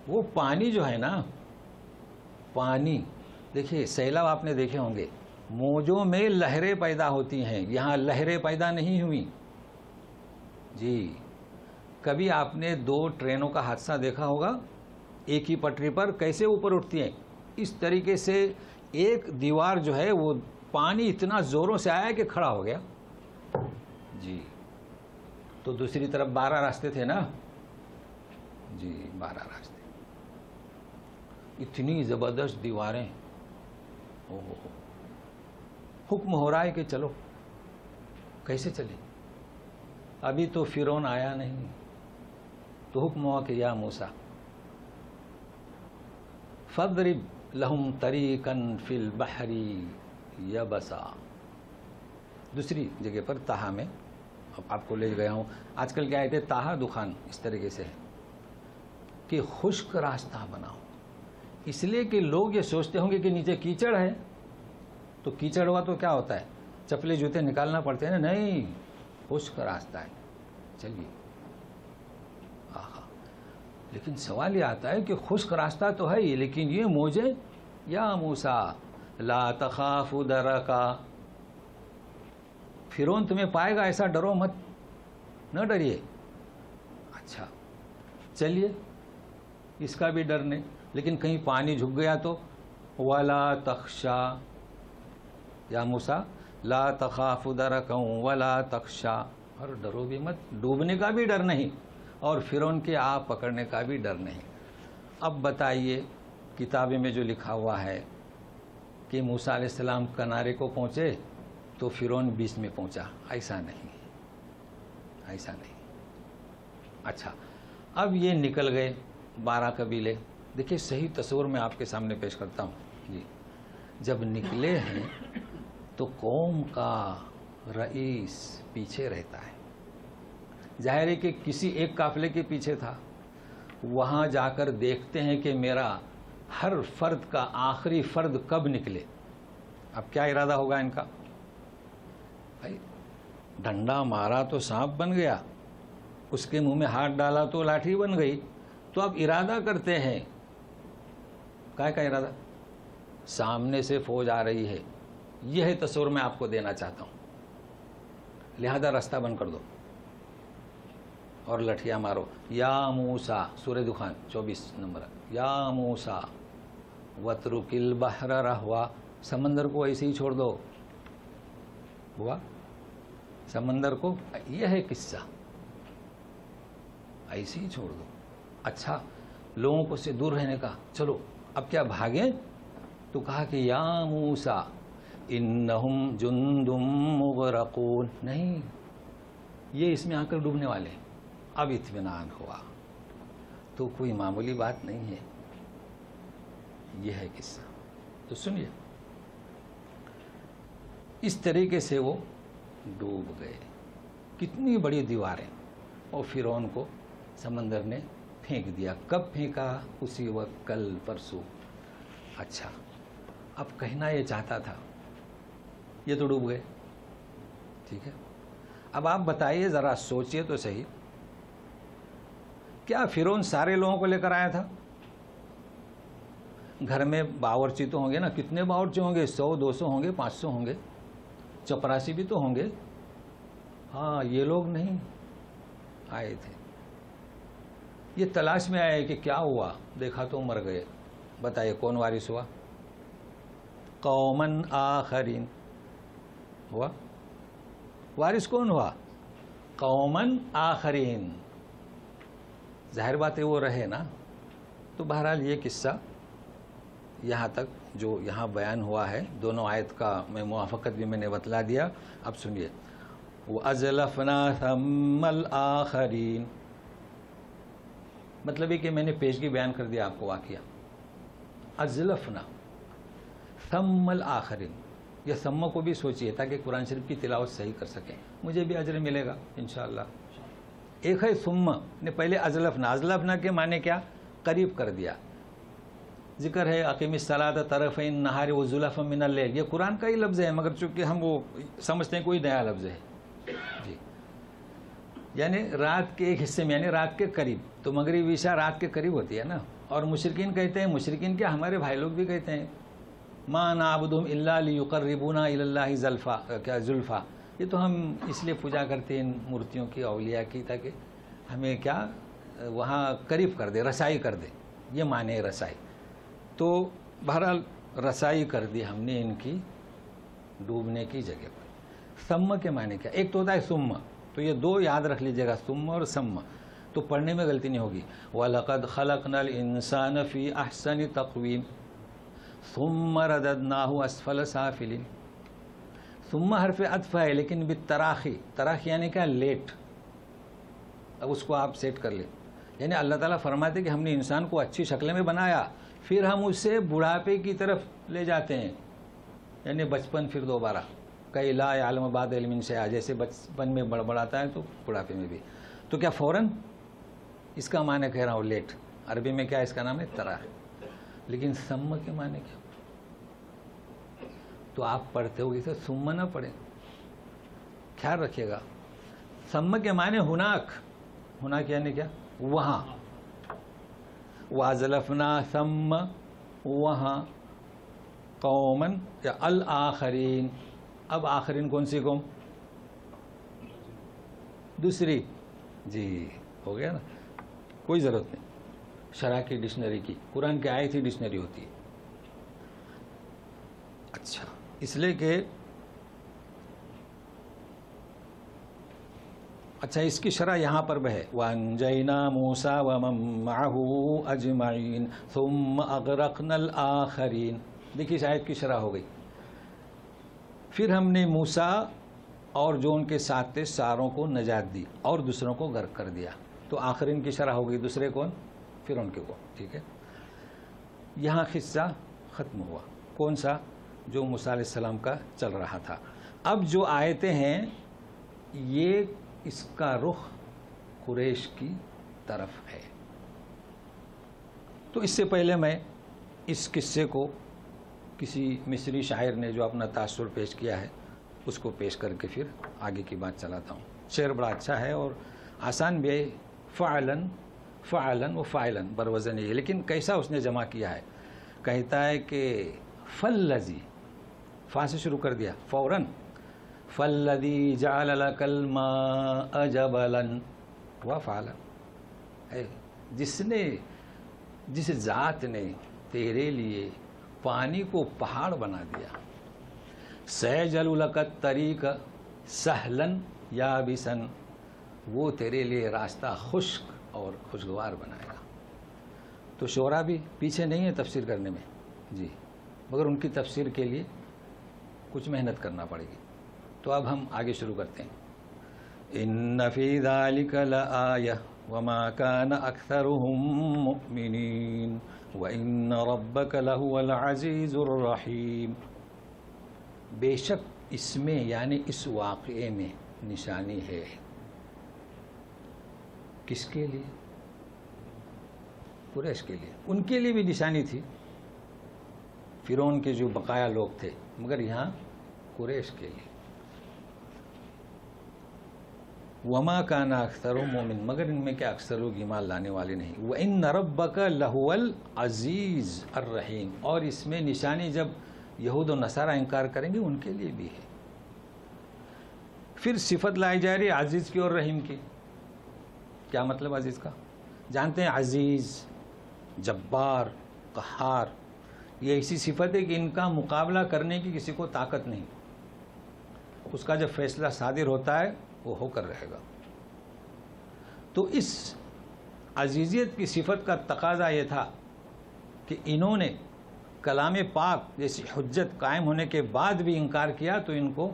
وہ پانی جو ہے نا، پانی، دیکھیے سیلاب آپ نے دیکھے ہوں گے، موجوں میں لہریں پیدا ہوتی ہیں، یہاں لہریں پیدا نہیں ہوئی. جی، کبھی آپ نے 2 ٹرینوں کا حادثہ دیکھا ہوگا، ایک ہی پٹری پر کیسے اوپر اٹھتی ہیں. اس طریقے سے ایک دیوار جو ہے وہ پانی اتنا زوروں سے آیا کہ کھڑا ہو گیا. جی، تو دوسری طرف 12 راستے تھے نا. جی، 12 راستے، اتنی زبردست دیواریں. حکم ہو رہا ہے کہ چلو. کیسے چلے؟ ابھی تو فرعون آیا نہیں، تو حکم ہوا کہ یا موسیٰ فاضرب لہم طریقا فی البحر یبسا. دوسری جگہ پر تاہا میں، اب آپ کو لے گیا ہوں. آج کل کیا آئے تاہا دخان اس طریقے سے ہے کہ خشک راستہ بناؤ. اس لیے کہ لوگ یہ سوچتے ہوں گے کہ نیچے کیچڑ ہے، تو کیچڑ ہوا تو کیا ہوتا ہے؟ چپلے جوتے نکالنا پڑتے ہیں نا. نہیں، خشک راستہ ہے. چلیے. آہا، لیکن سوال یہ آتا ہے کہ خشک راستہ تو ہے ہی، لیکن یہ موجیں. یا موسیٰ لا تخاف درکا، فرعون تمہیں پائے گا ایسا ڈرو مت، نہ ڈریے. اچھا چلیے، اس کا بھی ڈر نہیں. لیکن کہیں پانی جھک گیا تو ولا تخشا، یا موسیٰ لا تخاف درکا ولا تخشا، اور ڈرو بھی مت. ڈوبنے کا بھی ڈر نہیں اور فرعون کے آپ پکڑنے کا بھی ڈر نہیں. اب بتائیے، کتابیں میں جو لکھا ہوا ہے کہ موسیٰ علیہ السلام کنارے کو پہنچے تو فرعون بیچ میں پہنچا، ایسا نہیں، ایسا نہیں. اچھا، اب یہ نکل گئے 12 قبیلے. دیکھیے صحیح تصور میں آپ کے سامنے پیش کرتا ہوں. جی، جب نکلے ہیں تو قوم کا رئیس پیچھے رہتا ہے. ظاہر ہے کہ کسی ایک قافلے کے پیچھے تھا. وہاں جا کر دیکھتے ہیں کہ میرا ہر فرد کا آخری فرد کب نکلے. اب کیا ارادہ ہوگا ان کا؟ بھائی ڈنڈا مارا تو سانپ بن گیا، اس کے منہ میں ہاتھ ڈالا تو لاٹھی بن گئی. تو اب ارادہ کرتے ہیں، کیا کا ارادہ؟ سامنے سے فوج آ رہی ہے، یہ ہے تصور میں آپ کو دینا چاہتا ہوں. لہذا راستہ بند کر دو اور لٹھیاں مارو. یا موسیٰ، سورہ دخان 24 نمبر، یا موسیٰ وَاتْرُكِ الْبَحْرَ رَهْوَا، سمندر کو ایسے ہی چھوڑ دو. ہوا سمندر کو، یہ ہے قصہ، ایسے ہی چھوڑ دو. اچھا، لوگوں کو سے دور رہنے کا. چلو اب کیا بھاگیں؟ تو کہا کہ یا موسیٰ انہم جند مغرقون. نہیں، یہ اس میں آ کر ڈوبنے والے. اب اطمینان ہوا. تو کوئی معمولی بات نہیں ہے، یہ ہے قصہ. تو سنیے، اس طریقے سے وہ ڈوب گئے. کتنی بڑی دیواریں، اور فرعون کو سمندر نے پھینک دیا. کب پھینکا؟ اسی وقت، کل پرسوں. اچھا، اب کہنا یہ چاہتا تھا، یہ تو ڈوب گئے، ٹھیک ہے. اب آپ بتائیے، ذرا سوچئے تو صحیح، کیا فرعون سارے لوگوں کو لے کر آیا تھا؟ گھر میں باورچی تو ہوں گے نا. کتنے باورچی ہوں گے؟ 100 200 ہوں گے، 500 ہوں گے، چپراسی بھی تو ہوں گے. ہاں، یہ لوگ نہیں آئے تھے. یہ تلاش میں آئے کہ کیا ہوا. دیکھا تو مر گئے. بتائیے کون وارث ہوا؟ قومن آخرین ہوا. وارث کون ہوا؟ قومن آخرین. ظاہر بات ہے وہ رہے نا. تو بہرحال یہ قصہ یہاں تک جو یہاں بیان ہوا ہے دونوں آیت کا میں موافقت بھی میں نے بتلا دیا. اب سنیے وَأَزْلَفْنَا ثَمَّ الْآخَرِينَ، مطلب یہ کہ میں نے پیشگی بیان کر دیا آپ کو واقعہ. ازلفنا ثم الآخرین، یہ ثم کو بھی سوچیے تاکہ قرآن شریف کی تلاوت صحیح کر سکیں، مجھے بھی اجر ملے گا انشاءاللہ. ایک ہے ثم نے پہلے ازلفنا، ازلفنا کے معنی کیا؟ قریب کر دیا. ذکر ہے اقیم الصلاۃ طرفی النہار وزلفا من اللیل، یہ قرآن کا ہی لفظ ہے مگر چونکہ ہم وہ سمجھتے ہیں کوئی نیا لفظ ہے جی، یعنی رات کے ایک حصے میں، یعنی رات کے قریب. تو مغرب عشاء رات کے قریب ہوتی ہے نا. اور مشرکین کہتے ہیں، مشرکین کیا ہمارے بھائی لوگ بھی کہتے ہیں ما نعبدہم الا لیقربونا الی اللہ زلفا، یہ تو ہم اس لیے پوجا کرتے ہیں ان مورتیوں کی، اولیاء کی، تاکہ ہمیں کیا وہاں قریب کر دے، رسائی کر دے. یہ معنی ہے رسائی. تو بہرحال رسائی کر دی ہم نے ان کی ڈوبنے کی جگہ پر. ثم کے معنی کیا؟ ایک تو ہوتا ہے ثم، تو یہ دو یاد رکھ لیجیے گا، ثم اور ثم، تو پڑھنے میں غلطی نہیں ہوگی. وَلَقَدْ خَلَقْنَا الْإِنسَانَ فِي أَحْسَنِ تَقْوِيمٍ ثُمَّ رَدَدْنَاهُ أَسْفَلَ سَافِلِينَ. ثم حرف عطف ہے لیکن بالتراخی، تراخی یعنی کیا؟ لیٹ. اب اس کو آپ سیٹ کر لیں. یعنی اللہ تعالیٰ فرماتے کہ ہم نے انسان کو اچھی شکل میں بنایا، پھر ہم اسے بڑھاپے کی طرف لے جاتے ہیں، یعنی بچپن پھر دوبارہ. کئی لا یعلم بعد علم شیئا، جیسے بچپن میں بڑھاتا ہے تو بڑھاپے میں بھی. تو کیا فوراً؟ اس کا معنی کہہ رہا ہوں لیٹ. عربی میں کیا اس کا نام ہے؟ تراخ. لیکن ثم کے معنی کیا؟ تو آپ پڑھتے ہو اسے ثم نہ پڑھیں، خیال رکھیے گا. ثم کے معنی ہناک، ہناک یعنی کیا؟ وہاں. وَأَزْلَفْنَا ثَمَّ، وہاں، قوماً یا الآخرین. اب آخرین کون سی قوم؟ دوسری. جی ہو گیا نا، کوئی ضرورت نہیں شرح کی ڈکشنری کی، قرآن کی آیت ہی ڈکشنری ہوتی ہے. اچھا، اس لیے کہ اچھا اس کی شرح یہاں پر بھی ہے. وَأَنْجَيْنَا مُوسَىٰ وَمَن مَّعَهُ أَجْمَعِينَ ثُمَّ أَغْرَقْنَا الْآخَرِينَ. دیکھیے اس آیت کی شرح ہو گئی. پھر ہم نے موسیٰ اور جو ان کے ساتھ تھے ساروں کو نجات دی اور دوسروں کو غرق کر دیا. تو آخرین کی شرح ہو گئی. دوسرے کون؟ پھر ان کے کون. ٹھیک ہے، یہاں قصہ ختم ہوا. کون سا؟ جو موسیٰ علیہ السلام کا چل رہا تھا. اب جو آیتیں ہیں یہ اس کا رخ قریش کی طرف ہے. تو اس سے پہلے میں اس قصے کو کسی مصری شاعر نے جو اپنا تاثر پیش کیا ہے اس کو پیش کر کے پھر آگے کی بات چلاتا ہوں. شعر بڑا اچھا ہے اور آسان بھی ہے. فعلاً فعلاً و فاعلاً بروزن یہ، لیکن کیسا اس نے جمع کیا ہے. کہتا ہے کہ فالذی، فا سے شروع کر دیا فوراً. فالذی جعل لک الماء جبلا وفعلا، جس ذات نے تیرے لیے پانی کو پہاڑ بنا دیا. سیجل لک الطریق سہلا یابسا، وہ تیرے لیے راستہ خشک اور خوشگوار بنائے گا. تو شعراء بھی پیچھے نہیں ہے تفسیر کرنے میں جی، مگر ان کی تفسیر کے لیے کچھ محنت کرنا پڑے گی. تو اب ہم آگے شروع کرتے ہیں. ان فی ذلک لآیہ وما کان اکثرهم مؤمنین وان ربک لہو العزیز الرحیم. بے شک اس میں یعنی اس واقعے میں نشانی ہے. کس کے لیے؟ قریش کے لیے. ان کے لیے بھی نشانی تھی، فرعون کے جو بقایا لوگ تھے، مگر یہاں قریش کے لیے. وما کان اکثرهم مومن، مگر ان میں کیا اکثر لوگ ایمان لانے والے نہیں. وان ربک لہو العزیز الرحیم، اور اس میں نشانی جب یہود و نصارہ انکار کریں گے ان کے لیے بھی ہے. پھر صفت لائی جا رہی عزیز کی اور رحیم کی. کیا مطلب عزیز کا؟ جانتے ہیں عزیز، جبار، قہار، یہ ایسی صفت ہے کہ ان کا مقابلہ کرنے کی کسی کو طاقت نہیں. اس کا جب فیصلہ صادر ہوتا ہے وہ ہو کر رہے گا. تو اس عزیزیت کی صفت کا تقاضا یہ تھا کہ انہوں نے کلام پاک جیسی حجت قائم ہونے کے بعد بھی انکار کیا تو ان کو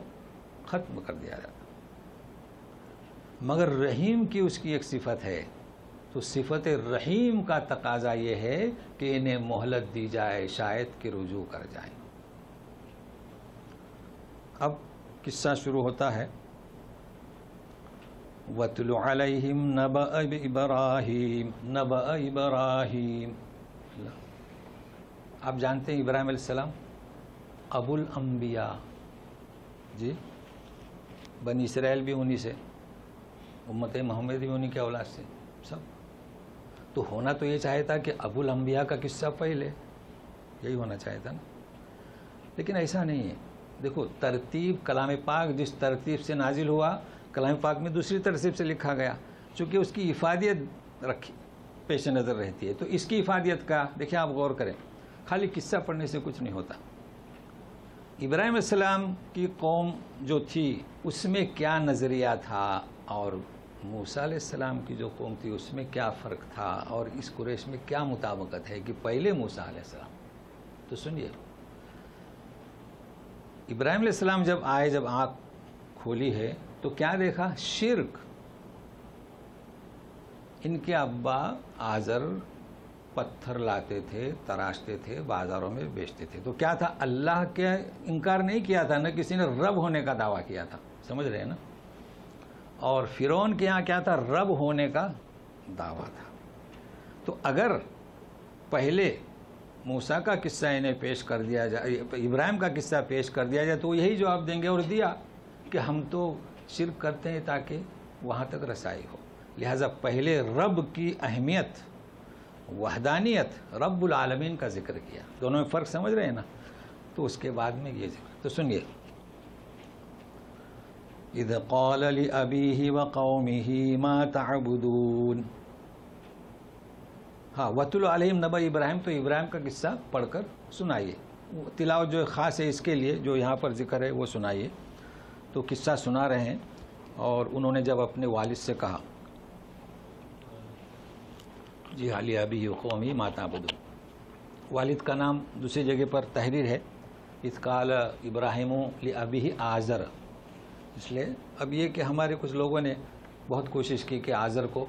ختم کر دیا جاتا. مگر رحیم کی اس کی ایک صفت ہے، تو صفت رحیم کا تقاضا یہ ہے کہ انہیں مہلت دی جائے، شاید کہ رجوع کر جائیں. اب قصہ شروع ہوتا ہے. وَاتْلُ عَلَيْهِمْ نَبَأَ إِبْرَاهِيمَ. آپ جانتے ہیں ابراہیم علیہ السلام ابو الانبیاء، جی بنی اسرائیل بھی انہی سے، امت محمد بھی انہی کے اولاد سے سب. تو ہونا تو یہ چاہے تھا کہ ابو الانبیاء کا قصہ پہلے، یہی ہونا چاہے تھا نا، لیکن ایسا نہیں ہے. دیکھو ترتیب کلام پاک جس ترتیب سے نازل ہوا، کلام پاک میں دوسری ترتیب سے لکھا گیا، چونکہ اس کی افادیت رکھی پیش نظر رہتی ہے. تو اس کی افادیت کا دیکھیں، آپ غور کریں، خالی قصہ پڑھنے سے کچھ نہیں ہوتا. ابراہیم علیہ السلام کی قوم جو تھی اس میں کیا نظریہ تھا، اور موسیٰ علیہ السلام کی جو قوم تھی اس میں کیا فرق تھا، اور اس قریش میں کیا مطابقت ہے کہ پہلے موسیٰ علیہ السلام. تو سنیے، ابراہیم علیہ السلام جب آئے، جب آنکھ کھولی ہے تو کیا دیکھا؟ شرک. ان کے ابا آزر پتھر لاتے تھے، تراشتے تھے، بازاروں میں بیچتے تھے. تو کیا تھا؟ اللہ کے انکار نہیں کیا تھا، نہ کسی نے رب ہونے کا دعویٰ کیا تھا. سمجھ رہے ہیں نا؟ اور فرعون کے یہاں کیا تھا؟ رب ہونے کا دعویٰ تھا. تو اگر پہلے موسیٰ کا قصہ انہیں پیش کر دیا جائے، ابراہیم کا قصہ پیش کر دیا جائے، تو وہ یہی جواب دیں گے، اور دیا کہ ہم تو شرک کرتے ہیں تاکہ وہاں تک رسائی ہو. لہٰذا پہلے رب کی اہمیت، وحدانیت، رب العالمین کا ذکر کیا. دونوں میں فرق سمجھ رہے ہیں نا؟ تو اس کے بعد میں یہ ذکر. تو سنیے، اذ قال لأبیہ وقومہ ما تعبدون. ہاں، وَاتْلُ عَلَيْهِمْ نَبَأَ ابراہیم، تو ابراہیم کا قصہ پڑھ کر سنائیے. تلاوت جو خاص ہے اس کے لیے، جو یہاں پر ذکر ہے وہ سنائیے. تو قصہ سنا رہے ہیں، اور انہوں نے جب اپنے والد سے کہا، جی ہاں، لِأَبِيهِ وَقَوْمِهِ مَا تَعْبُدُونَ. والد کا نام دوسری جگہ پر تحریر ہے، اذ قال ابراہیم لِأَبِيهِ آزر. اس لیے اب یہ کہ ہمارے کچھ لوگوں نے بہت کوشش کی کہ آزر کو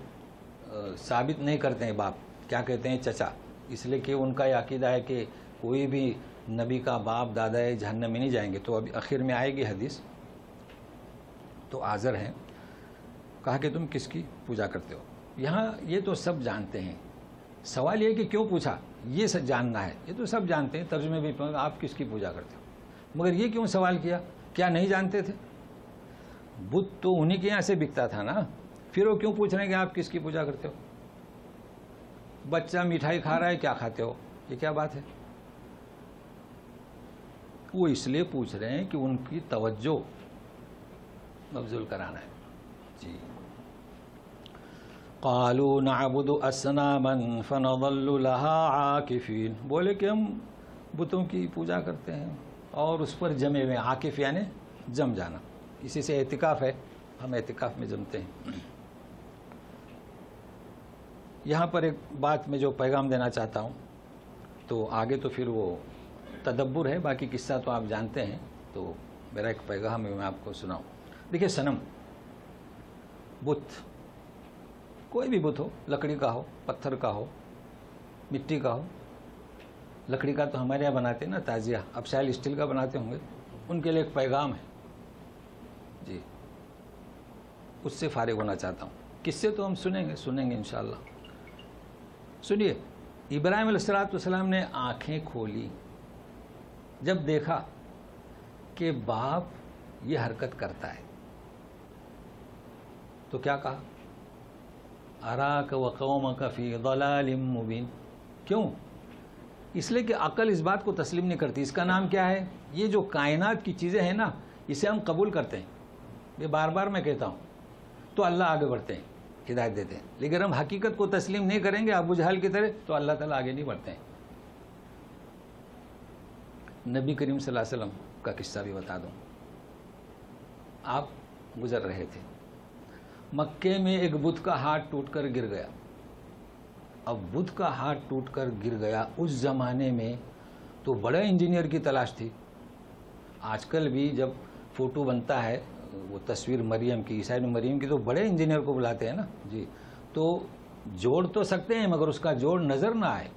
ثابت نہیں کرتے ہیں باپ، کیا کہتے ہیں؟ چچا. اس لیے کہ ان کا یہ عقیدہ ہے کہ کوئی بھی نبی کا باپ دادا ہے جہنم میں نہیں جائیں گے. تو ابھی آخر میں آئے گی حدیث. تو آزر ہیں. کہا کہ تم کس کی پوجا کرتے ہو؟ یہاں یہ تو سب جانتے ہیں. سوال یہ کہ کیوں پوچھا، یہ سب جاننا ہے. یہ تو سب جانتے ہیں، ترجمے بھی آپ کس کی پوجا کرتے ہو، مگر یہ کیوں سوال کیا؟ کیا نہیں جانتے تھے؟ بت تو انہی کے یہاں سے بکتا تھا نا، پھر وہ کیوں پوچھ رہے ہیں کہ آپ کس کی پوجا کرتے ہو؟ بچہ مٹھائی کھا رہا ہے، کیا کھاتے ہو؟ یہ کیا بات ہے؟ وہ اس لیے پوچھ رہے ہیں کہ ان کی توجہ مبذول کرانا ہے. جی. قالوا نعبد اصناما فنظل لها عاکفین. بولے کہ ہم بتوں کی پوجا کرتے ہیں اور اس پر جمے ہوئے. عاکف یعنی جم جانا، اسی سے اعتکاف ہے، ہم اعتکاف میں جمتے ہیں. یہاں پر ایک بات میں جو پیغام دینا چاہتا ہوں، تو آگے تو پھر وہ تدبر ہے، باقی قصہ تو آپ جانتے ہیں. تو میرا ایک پیغام ہے، میں آپ کو سناؤں. دیکھیے، صنم، بت، کوئی بھی بت ہو، لکڑی کا ہو، پتھر کا ہو، مٹی کا ہو. لکڑی کا تو ہمارے یہاں بناتے ہیں نا تازیہ، اب شاید اسٹیل کا بناتے ہوں گے. ان کے لیے ایک پیغام ہے. جی، اس سے فارغ ہونا چاہتا ہوں. قصے تو ہم سنیں گے انشاءاللہ. سنیے، ابراہیم علیہ السلام نے آنکھیں کھولی جب دیکھا کہ باپ یہ حرکت کرتا ہے. تو کیا کہا؟ اراک وقومک فی ضلال مبین. کیوں؟ اس لیے کہ عقل اس بات کو تسلیم نہیں کرتی. اس کا نام کیا ہے؟ یہ جو کائنات کی چیزیں ہیں نا، اسے ہم قبول کرتے ہیں. یہ بار بار میں کہتا ہوں. تو اللہ آگے بڑھتے ہیں، ہدایت دیتے ہیں. لیکن ہم حقیقت کو تسلیم نہیں کریں گے ابو جہل کی طرح، تو اللہ تعالیٰ آگے نہیں بڑھتے ہیں. نبی کریم صلی اللہ علیہ وسلم کا قصہ بھی بتا دوں. آپ گزر رہے تھے، مکے میں ایک بت کا ہاتھ ٹوٹ کر گر گیا. اب بت کا ہاتھ ٹوٹ کر گر گیا اس زمانے میں تو بڑے انجینئر کی تلاش تھی. آج کل بھی جب فوٹو بنتا ہے وہ تصویر مریم کی، عیسیٰ ابن مریم کی، تو بڑے انجینئر کو بلاتے ہیں نا جی. تو جوڑ تو سکتے ہیں مگر اس کا جوڑ نظر نہ آئے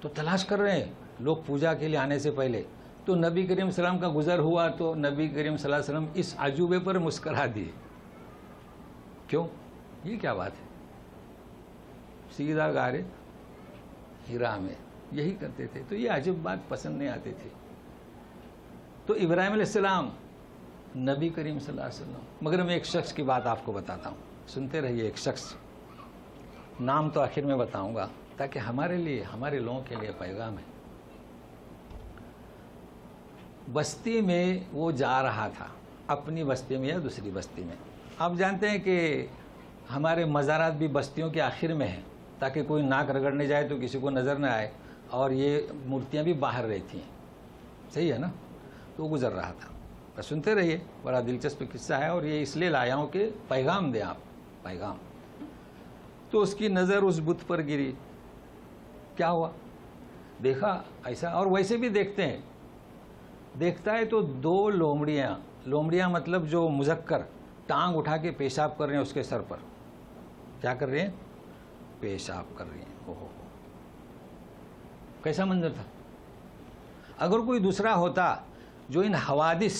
تو تلاش کر رہے ہیں لوگ پوجا کے لیے آنے سے پہلے. تو نبی کریم صلی اللہ علیہ وسلم کا گزر ہوا تو نبی کریم صلی اللہ علیہ وسلم اس عجوبے پر مسکرا دیے. کیوں؟ یہ کیا بات ہے؟ سیدھا غار ہرا میں یہی کرتے تھے. تو یہ عجب بات پسند نہیں آتی تھی. تو ابراہیم علیہ السلام، نبی کریم صلی اللہ علیہ وسلم. مگر میں ایک شخص کی بات آپ کو بتاتا ہوں، سنتے رہیے. ایک شخص، نام تو آخر میں بتاؤں گا تاکہ ہمارے لیے، ہمارے لوگوں کے لیے پیغام ہے. بستی میں وہ جا رہا تھا، اپنی بستی میں یا دوسری بستی میں. آپ جانتے ہیں کہ ہمارے مزارات بھی بستیوں کے آخر میں ہیں تاکہ کوئی ناک رگڑنے جائے تو کسی کو نظر نہ آئے، اور یہ مورتیاں بھی باہر رہتی ہیں. صحیح ہے نا؟ تو وہ گزر رہا تھا. بس سنتے رہیے، بڑا دلچسپ قصہ ہے اور یہ اس لیے لایا ہوں کہ پیغام دیں آپ، پیغام. تو اس کی نظر اس بت پر گری. کیا ہوا؟ دیکھا ایسا، اور ویسے بھی دیکھتے ہیں. دیکھتا ہے تو دو لومڑیاں مطلب جو مذکر، ٹانگ اٹھا کے پیشاب کر رہے ہیں اس کے سر پر. کیا کر رہے ہیں؟ پیشاب کر رہے ہیں. اوہو، کیسا منظر تھا! اگر کوئی دوسرا ہوتا جو ان حوادث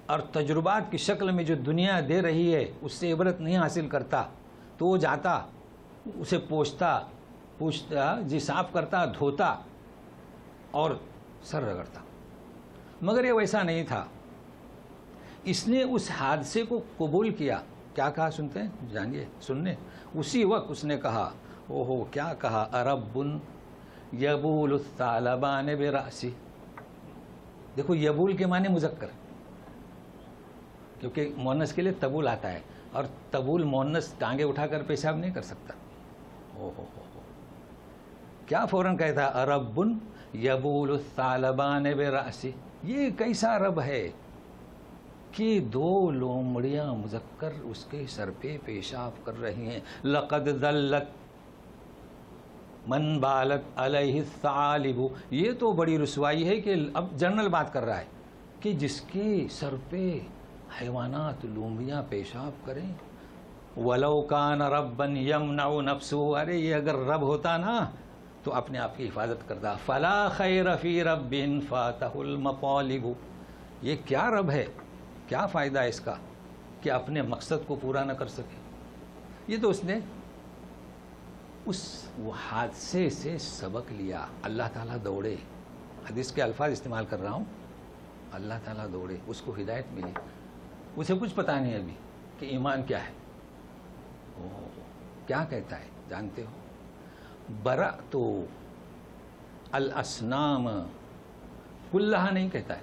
اور تجربات کی شکل میں جو دنیا دے رہی ہے اس سے عبرت نہیں حاصل کرتا تو وہ جاتا، اسے پوچھتا، جی صاف کرتا، دھوتا اور سر رگڑتا. مگر یہ ویسا نہیں تھا. اس نے اس حادثے کو قبول کیا. کیا کہا سنتے ہیں؟ جانیے، سننے. اسی وقت اس نے کہا، اوہو کیا کہا، ارب یبول الثعلبان براسی. دیکھو، یبول کے معنی مذکر، کیونکہ مونس کے لیے تبول آتا ہے، اور تبول مونس ٹانگیں اٹھا کر پیشاب نہیں کر سکتا. اوہو کیا فوراً کہتا، ارب یبول الثعلبان براسی. یہ کیسا رب ہے کہ دو لومڑیاں مذکر اس کے سر پہ پیشاب کر رہی ہیں. لقد ذلت من بالت علیہ الثعالب. یہ تو بڑی رسوائی ہے کہ اب جنرل بات کر رہا ہے کہ جس کے سر پہ حیوانات، لومڑیاں پیشاب کریں. ولو کان ربا یمنع نفسہ. ارے یہ اگر رب ہوتا نا تو اپنے آپ کی حفاظت کرتا. فلا خیر فی رب فاتہ المطالب. یہ کیا رب ہے، کیا فائدہ ہے اس کا کہ اپنے مقصد کو پورا نہ کر سکے. یہ تو اس نے اس حادثے سے سبق لیا. اللہ تعالیٰ دوڑے، حدیث کے الفاظ استعمال کر رہا ہوں. اللہ تعالیٰ دوڑے، اس کو ہدایت ملی. اسے کچھ پتا نہیں ابھی کہ ایمان کیا ہے. کیا کہتا ہے جانتے ہو؟ برأت الاصنام کلہا نہیں کہتا ہے.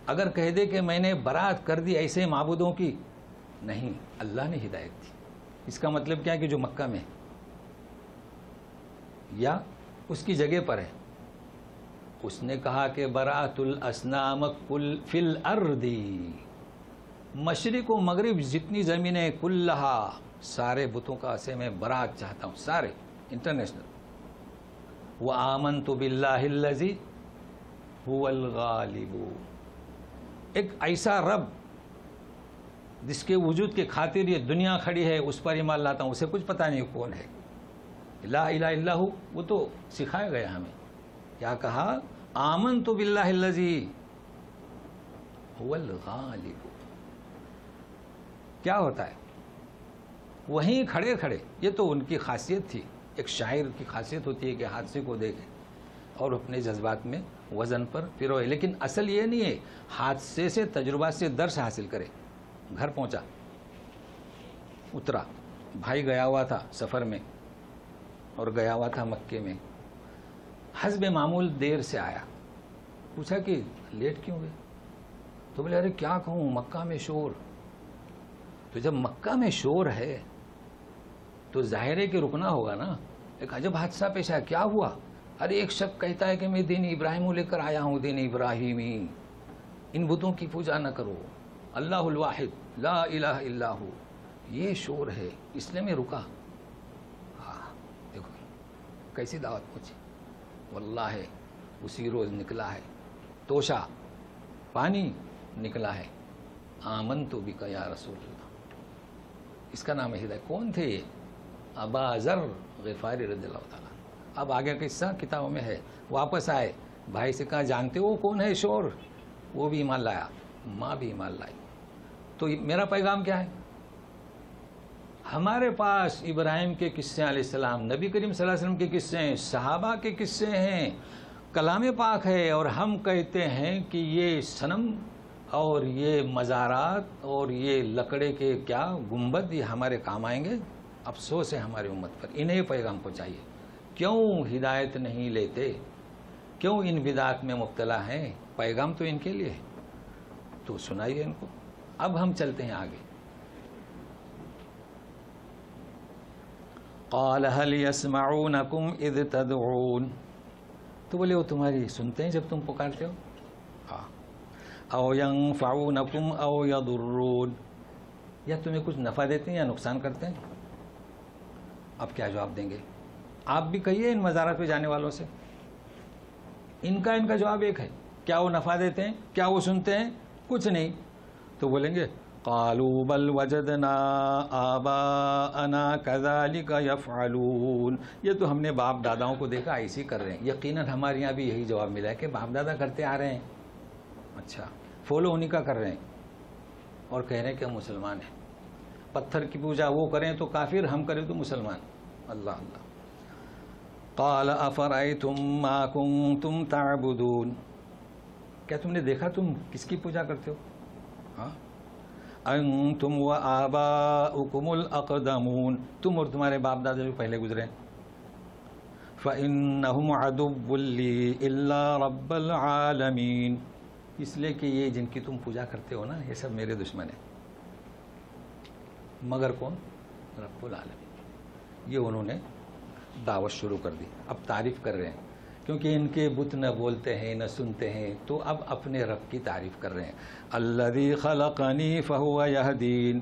اگر کہہ دے کہ میں نے برات کر دی ایسے معبودوں کی، نہیں، اللہ نے ہدایت دی. اس کا مطلب کیا ہے کہ جو مکہ میں یا اس کی جگہ پر ہے، اس نے کہا کہ برات الاصنام کل فی الارض. مشرق و مغرب جتنی زمینیں کلہا، سارے بتوں کا سے میں برات چاہتا ہوں، سارے انٹرنیشنل. وآمنت باللہ الذی هو الغالب. ایک ایسا رب جس کے وجود کے خاطر یہ دنیا کھڑی ہے، اس پر ایمان لاتا ہوں. اسے کچھ پتہ نہیں کون ہے. لا الہ الا ہو، وہ تو سکھایا گیا ہمیں. کیا کہا؟ آمنت باللہ الذی هو الغالب. کیا ہوتا ہے؟ وہیں کھڑے کھڑے. یہ تو ان کی خاصیت تھی. ایک شاعر کی خاصیت ہوتی ہے کہ حادثے کو دیکھے اور اپنے جذبات میں وزن پر پروئے. لیکن اصل یہ نہیں ہے، حادثے سے، تجربات سے درس حاصل کرے. گھر پہنچا، اترا، بھائی گیا ہوا تھا سفر میں اور گیا ہوا تھا مکے میں. حسب معمول دیر سے آیا. پوچھا کہ لیٹ کیوں ہوئے؟ تو بولے ارے کیا کہوں، مکہ میں شور. تو جب مکہ میں شور ہے تو ظاہر ہے کہ رکنا ہوگا نا. ایک عجب حادثہ پیش آیا. کیا ہوا؟ ارے ایک شخص کہتا ہے کہ میں دین ابراہیم لے کر آیا ہوں، دین ابراہیمی. ان بتوں کی پوجا نہ کرو، اللہ الواحد لا الہ الا ہو. یہ شور ہے، اس لیے میں رکا. دیکھو کیسی دعوت پہنچی. واللہ اسی روز نکلا ہے توشہ، پانی نکلا ہے، آمنت بک یا رسول اللہ۔ اس کا نام ہے ہدایت۔ کون تھے یہ؟ ابا ذر غفاری رضی اللہ تعالیٰ۔ اب آگے کا قصہ کتابوں میں ہے۔ واپس آئے، بھائی سے کہا جانتے ہو کون ہے شور؟ وہ بھی ایمان لایا، ماں بھی ایمان لائی۔ تو میرا پیغام کیا ہے؟ ہمارے پاس ابراہیم کے قصے علیہ السلام، نبی کریم صلی اللہ علیہ وسلم کے قصے ہیں، صحابہ کے قصے ہیں، کلام پاک ہے، اور ہم کہتے ہیں کہ یہ صنم اور یہ مزارات اور یہ لکڑے کے کیا گنبد یہ ہمارے کام آئیں گے؟ افسوس ہے ہماری امت پر، انہیں پیغام کو چاہیے۔ کیوں ہدایت نہیں لیتے؟ کیوں ان بدعات میں مبتلا ہیں؟ پیغام تو ان کے لیے ہے، تو سنائیے ان کو۔ اب ہم چلتے ہیں آگے۔ قال هل يسمعونكم اذ تدعون، تو بولے وہ تمہاری سنتے ہیں جب تم پکارتے ہو؟ او ينفعونكم او يضرون، یا تمہیں کچھ نفع دیتے ہیں یا نقصان کرتے ہیں؟ اب کیا جواب دیں گے؟ آپ بھی کہیے ان مزارات پہ جانے والوں سے، ان کا جواب ایک ہے، کیا وہ نفع دیتے ہیں؟ کیا وہ سنتے ہیں؟ کچھ نہیں۔ تو بولیں گے قالوا بل وجدنا آباءنا كذلك يفعلون، یہ تو ہم نے باپ داداؤں کو دیکھا ایسے کر رہے ہیں۔ یقیناً ہمارے یہاں بھی یہی جواب ملا ہے کہ باپ دادا کرتے آ رہے ہیں، اچھا فالو انہیں کا کر رہے ہیں، اور کہہ رہے ہیں کہ ہم مسلمان ہیں۔ پتھر کی پوجا وہ کریں تو کافر، ہم کریں تو مسلمان۔ اللہ اللہ۔ قال افرأيتم ما كنتم تعبدون، کیا تم نے دیکھا تم کس کی پوجا کرتے ہو؟ ہاں، انتم وآباؤکم الاقدمون، تم اور تمہارے باپ دادا جو پہلے گزرے ہیں۔ فإنہم عدو لی الا رب العالمین، اس لیے کہ یہ جن کی تم پوجا کرتے ہو نا، یہ سب میرے دشمن ہیں، مگر کون؟ رب العالمین۔ یہ انہوں نے دعوت شروع کر دی، اب تعریف کر رہے ہیں، کیونکہ ان کے بت نہ بولتے ہیں نہ سنتے ہیں، تو اب اپنے رب کی تعریف کر رہے ہیں۔ الذی خلقنی فہو یہدین،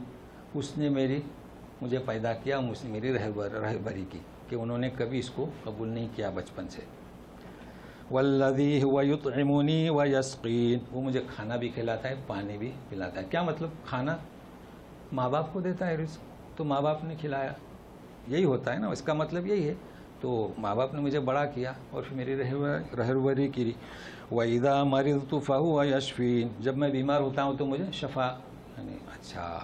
اس نے مجھے پیدا کیا، مجھ نے میری رہبری کی، کہ انہوں نے کبھی اس کو قبول نہیں کیا بچپن سے۔ والذی هو یطعمنی ویسقین، وہ مجھے کھانا بھی کھلاتا ہے، پانی بھی پلاتا ہے۔ کیا مطلب؟ کھانا ماں باپ کو دیتا ہے رزق، تو ماں باپ نے کھلایا، یہی ہوتا ہے نا، اس کا مطلب یہی ہے۔ تو ماں باپ نے مجھے بڑا کیا اور پھر میری رہبری کی۔ وَإِذَا مَرِضْتُ فَهُوَ يَشْفِينِ، جب میں بیمار ہوتا ہوں تو مجھے شفا، یعنی اچھا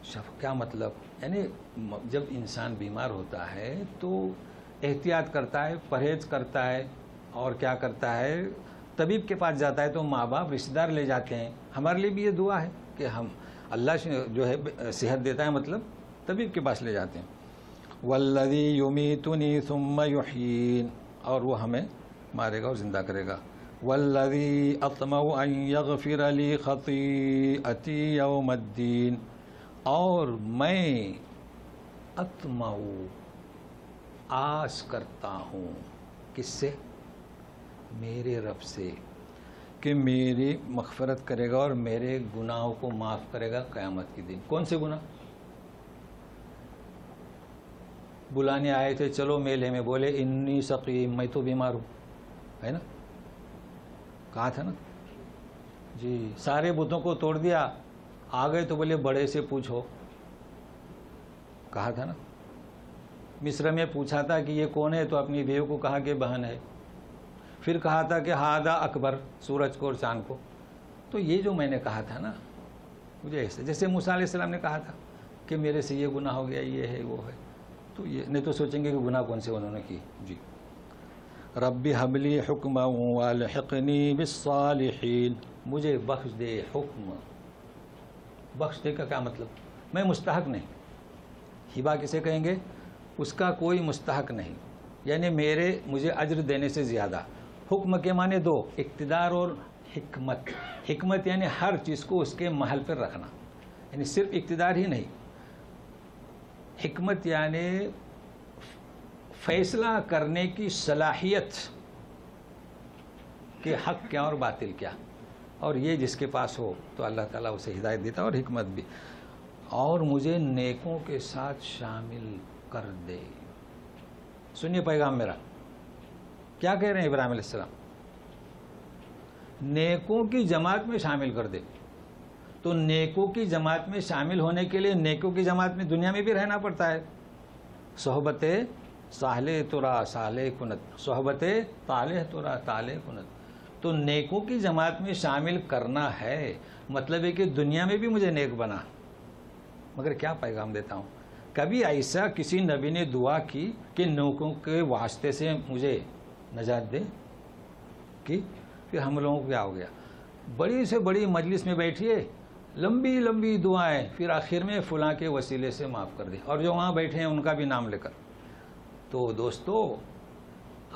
شفا کیا مطلب؟ یعنی جب انسان بیمار ہوتا ہے تو احتیاط کرتا ہے، پرہیز کرتا ہے، اور کیا کرتا ہے؟ طبیب کے پاس جاتا ہے، تو ماں باپ رشتہ دار لے جاتے ہیں۔ ہمارے لیے بھی یہ دعا ہے کہ ہم اللہ جو ہے صحت دیتا ہے، مطلب طبیب کے پاس لے جاتے ہیں۔ والذی یمیتنی ثم یحیین، اور وہ ہمیں مارے گا اور زندہ کرے گا۔ والذی اطمع ان یغفر لی خطیئتی یوم الدین، اور میں اطمع آس کرتا ہوں، کس سے؟ میرے رب سے، کہ میری مغفرت کرے گا اور میرے گناہوں کو معاف کرے گا قیامت کے دن۔ کون سے گناہ؟ بلانے آئے تھے چلو میلے میں، بولے انی سقیم، میں تو بیمار ہوں، ہے نا، کہا تھا نا جی۔ سارے بتوں کو توڑ دیا، آ گئے تو بولے بڑے سے پوچھو، کہا تھا نا۔ مصر میں پوچھا تھا کہ یہ کون ہے، تو اپنی بیوی کو کہا کہ بہن ہے۔ پھر کہا تھا کہ ہادہ اکبر، سورج کو اور چاند کو۔ تو یہ جو میں نے کہا تھا نا، مجھے ایسے جیسے موسیٰ علیہ السلام نے کہا تھا کہ میرے سے یہ گناہ ہو گیا، یہ ہے وہ ہے، تو یہ نہیں تو سوچیں گے کہ گناہ کون سے انہوں نے کی۔ جی رب حب لی حکما والحقنی بالصالحین، مجھے بخش دے حکم۔ بخش دے کا کیا مطلب؟ میں مستحق نہیں، ہبہ کسے کہیں گے؟ اس کا کوئی مستحق نہیں، یعنی مجھے اجر دینے سے زیادہ۔ حکم کے معنی دو، اقتدار اور حکمت۔ حکمت یعنی ہر چیز کو اس کے محل پر رکھنا، یعنی صرف اقتدار ہی نہیں، حکمت یعنی فیصلہ کرنے کی صلاحیت کہ حق کیا اور باطل کیا، اور یہ جس کے پاس ہو تو اللہ تعالیٰ اسے ہدایت دیتا، اور حکمت بھی۔ اور مجھے نیکوں کے ساتھ شامل کر دے۔ سنیے پیغام میرا، کیا کہہ رہے ہیں ابراہیم علیہ السلام؟ نیکوں کی جماعت میں شامل کر دے. تو نیکوں کی جماعت میں شامل ہونے کے لیے نیکوں کی جماعت میں دنیا میں بھی رہنا پڑتا ہے. صحبت صالح ترا صالح کنت، صحبت طالح ترا طالح کنت. تو نیکوں کی جماعت میں شامل کرنا ہے، مطلب ہے کہ دنیا میں بھی مجھے نیک بنا. مگر کیا پیغام دیتا ہوں، کبھی ایسا کسی نبی نے دعا کی کہ نیکوں کے واسطے سے مجھے نجات دے کہ پھر ہم لوگوں کو کیا ہو گیا، بڑی سے بڑی مجلس میں بیٹھیے، لمبی لمبی دعائیں، پھر آخر میں فلاں کے وسیلے سے معاف کر دے، اور جو وہاں بیٹھے ہیں ان کا بھی نام لے کر. تو دوستو،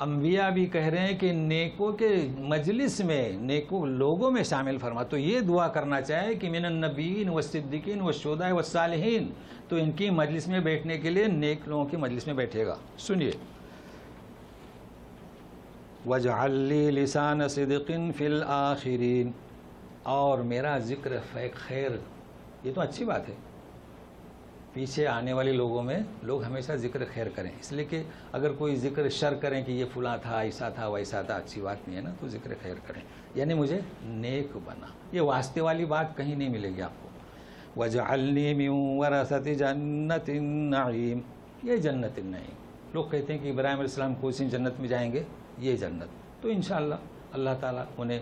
انبیاء بھی کہہ رہے ہیں کہ نیکوں کے مجلس میں، نیکوں لوگوں میں شامل فرما. تو یہ دعا کرنا چاہے کہ من النبیین والصدیقین والشہداء والصالحین. تو ان کی مجلس میں بیٹھنے کے لیے نیک لوگوں کی مجلس میں بیٹھے گا. سنیے، وَاجْعَلْ لِي لِسَانَ صِدْقٍ فِي الْآخِرِينَ، اور میرا ذکر خیر. یہ تو اچھی بات ہے، پیچھے آنے والے لوگوں میں لوگ ہمیشہ ذکر خیر کریں. اس لیے کہ اگر کوئی ذکر شر کریں کہ یہ فلاں تھا، ایسا تھا، ویسا تھا، اچھی بات نہیں ہے نا. تو ذکر خیر کریں، یعنی مجھے نیک بنا. یہ واسطے والی بات کہیں نہیں ملے گی آپ کو. وَاجْعَلْنِي مِن وَرَثَةِ جَنَّةِ النَّعِيمِ، یہ جنت النعیم. لوگ کہتے ہیں کہ ابراہیم علیہ السلام کون سی جنت میں جائیں گے؟ یہ جنت. تو انشاءاللہ اللہ تعالیٰ انہیں،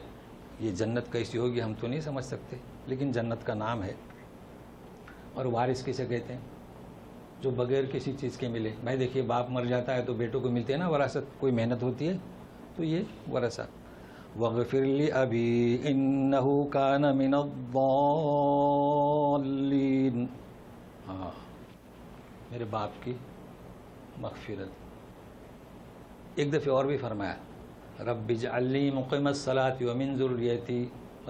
یہ جنت کیسی ہوگی ہم تو نہیں سمجھ سکتے، لیکن جنت کا نام ہے. اور وارث کسے کہتے ہیں؟ جو بغیر کسی چیز کے ملے. بھائی دیکھیے، باپ مر جاتا ہے تو بیٹوں کو ملتے ہیں نا وراثت، کوئی محنت ہوتی ہے. تو یہ ورثہ. وَاغْفِرْ لِأَبِي إِنَّهُ كَانَ مِنَ الضَّالِّينَ، ہاں، میرے باپ کی مغفرت. ایک دفعہ اور بھی فرمایا، رب اجعلنی مقیم الصلاۃ ومن ذریتی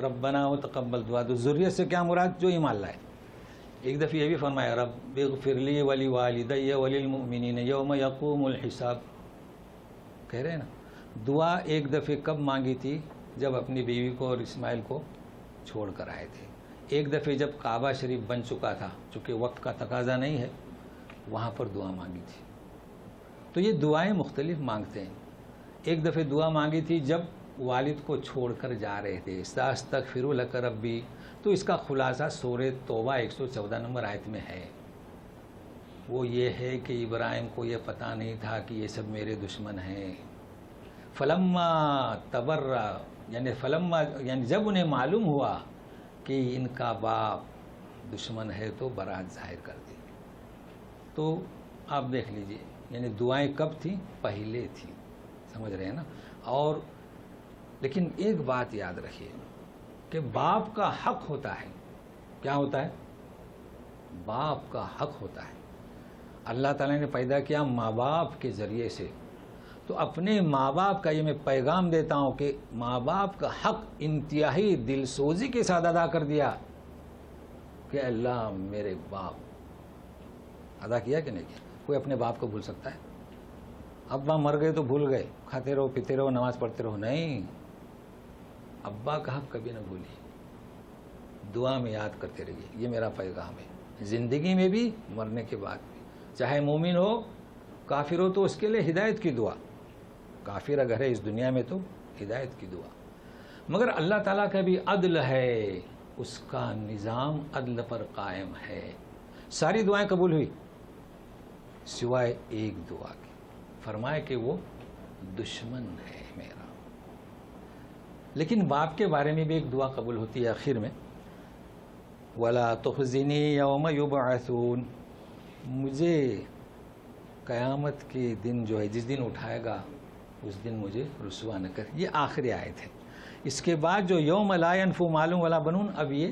ربنا وتقبل دعا. تو ذریت سے کیا مراد؟ جو ایمان لائے. ایک دفعہ یہ بھی فرمایا، رب اغفر لی ولوالدی وللمؤمنین یوم یقوم الحساب. کہہ رہے ہیں نا، دعا ایک دفعہ کب مانگی تھی؟ جب اپنی بیوی کو اور اسماعیل کو چھوڑ کر آئے تھے. ایک دفعہ جب کعبہ شریف بن چکا تھا، چونکہ وقت کا تقاضا نہیں ہے، وہاں پر دعا مانگی تھی. تو یہ دعائیں مختلف مانگتے ہیں. ایک دفعہ دعا مانگی تھی جب والد کو چھوڑ کر جا رہے تھے، استغفر لک ربی. تو اس کا خلاصہ سورہ توبہ 114 نمبر آیت میں ہے. وہ یہ ہے کہ ابراہیم کو یہ پتہ نہیں تھا کہ یہ سب میرے دشمن ہیں. فلما تبرأ، یعنی جب انہیں معلوم ہوا کہ ان کا باپ دشمن ہے تو برات ظاہر کر دی. تو آپ دیکھ لیجئے، یعنی دعائیں کب تھیں؟ پہلے تھیں. سمجھ رہے ہیں نا. اور لیکن ایک بات یاد رکھیے کہ باپ کا حق ہوتا ہے. کیا ہوتا ہے؟ باپ کا حق ہوتا ہے. اللہ تعالیٰ نے پیدا کیا ماں باپ کے ذریعے سے. تو اپنے ماں باپ کا یہ میں پیغام دیتا ہوں کہ ماں باپ کا حق انتہائی دل سوزی کے ساتھ ادا کر دیا کہ اللہ میرے باپ. ادا کیا کہ نہیں کیا؟ کوئی اپنے باپ کو بھول سکتا ہے؟ ابا مر گئے تو بھول گئے، کھاتے رہو پیتے رہو نماز پڑھتے رہو. نہیں، ابا کا حق کبھی نہ بھولیے، دعا میں یاد کرتے رہیے. یہ میرا پیغام ہے، زندگی میں بھی مرنے کے بعد بھی. چاہے مومن ہو کافر ہو تو اس کے لیے ہدایت کی دعا. کافر اگر ہے اس دنیا میں تو ہدایت کی دعا. مگر اللہ تعالیٰ کا بھی عدل ہے، اس کا نظام عدل پر قائم ہے. ساری دعائیں قبول ہوئی سوائے ایک دعا کی. فرمائے کہ وہ دشمن ہے میرا. لیکن باپ کے بارے میں بھی ایک دعا قبول ہوتی ہے آخر میں، وَلَا تُخْزِنِي يَوْمَ يُبْعَثُونَ، مجھے قیامت کے دن جو ہے، جس دن اٹھائے گا اس دن مجھے رسوا نہ کر. یہ آخری آیت ہے. اس کے بعد جو یوم لا ينفع مال ولا بنون، اب یہ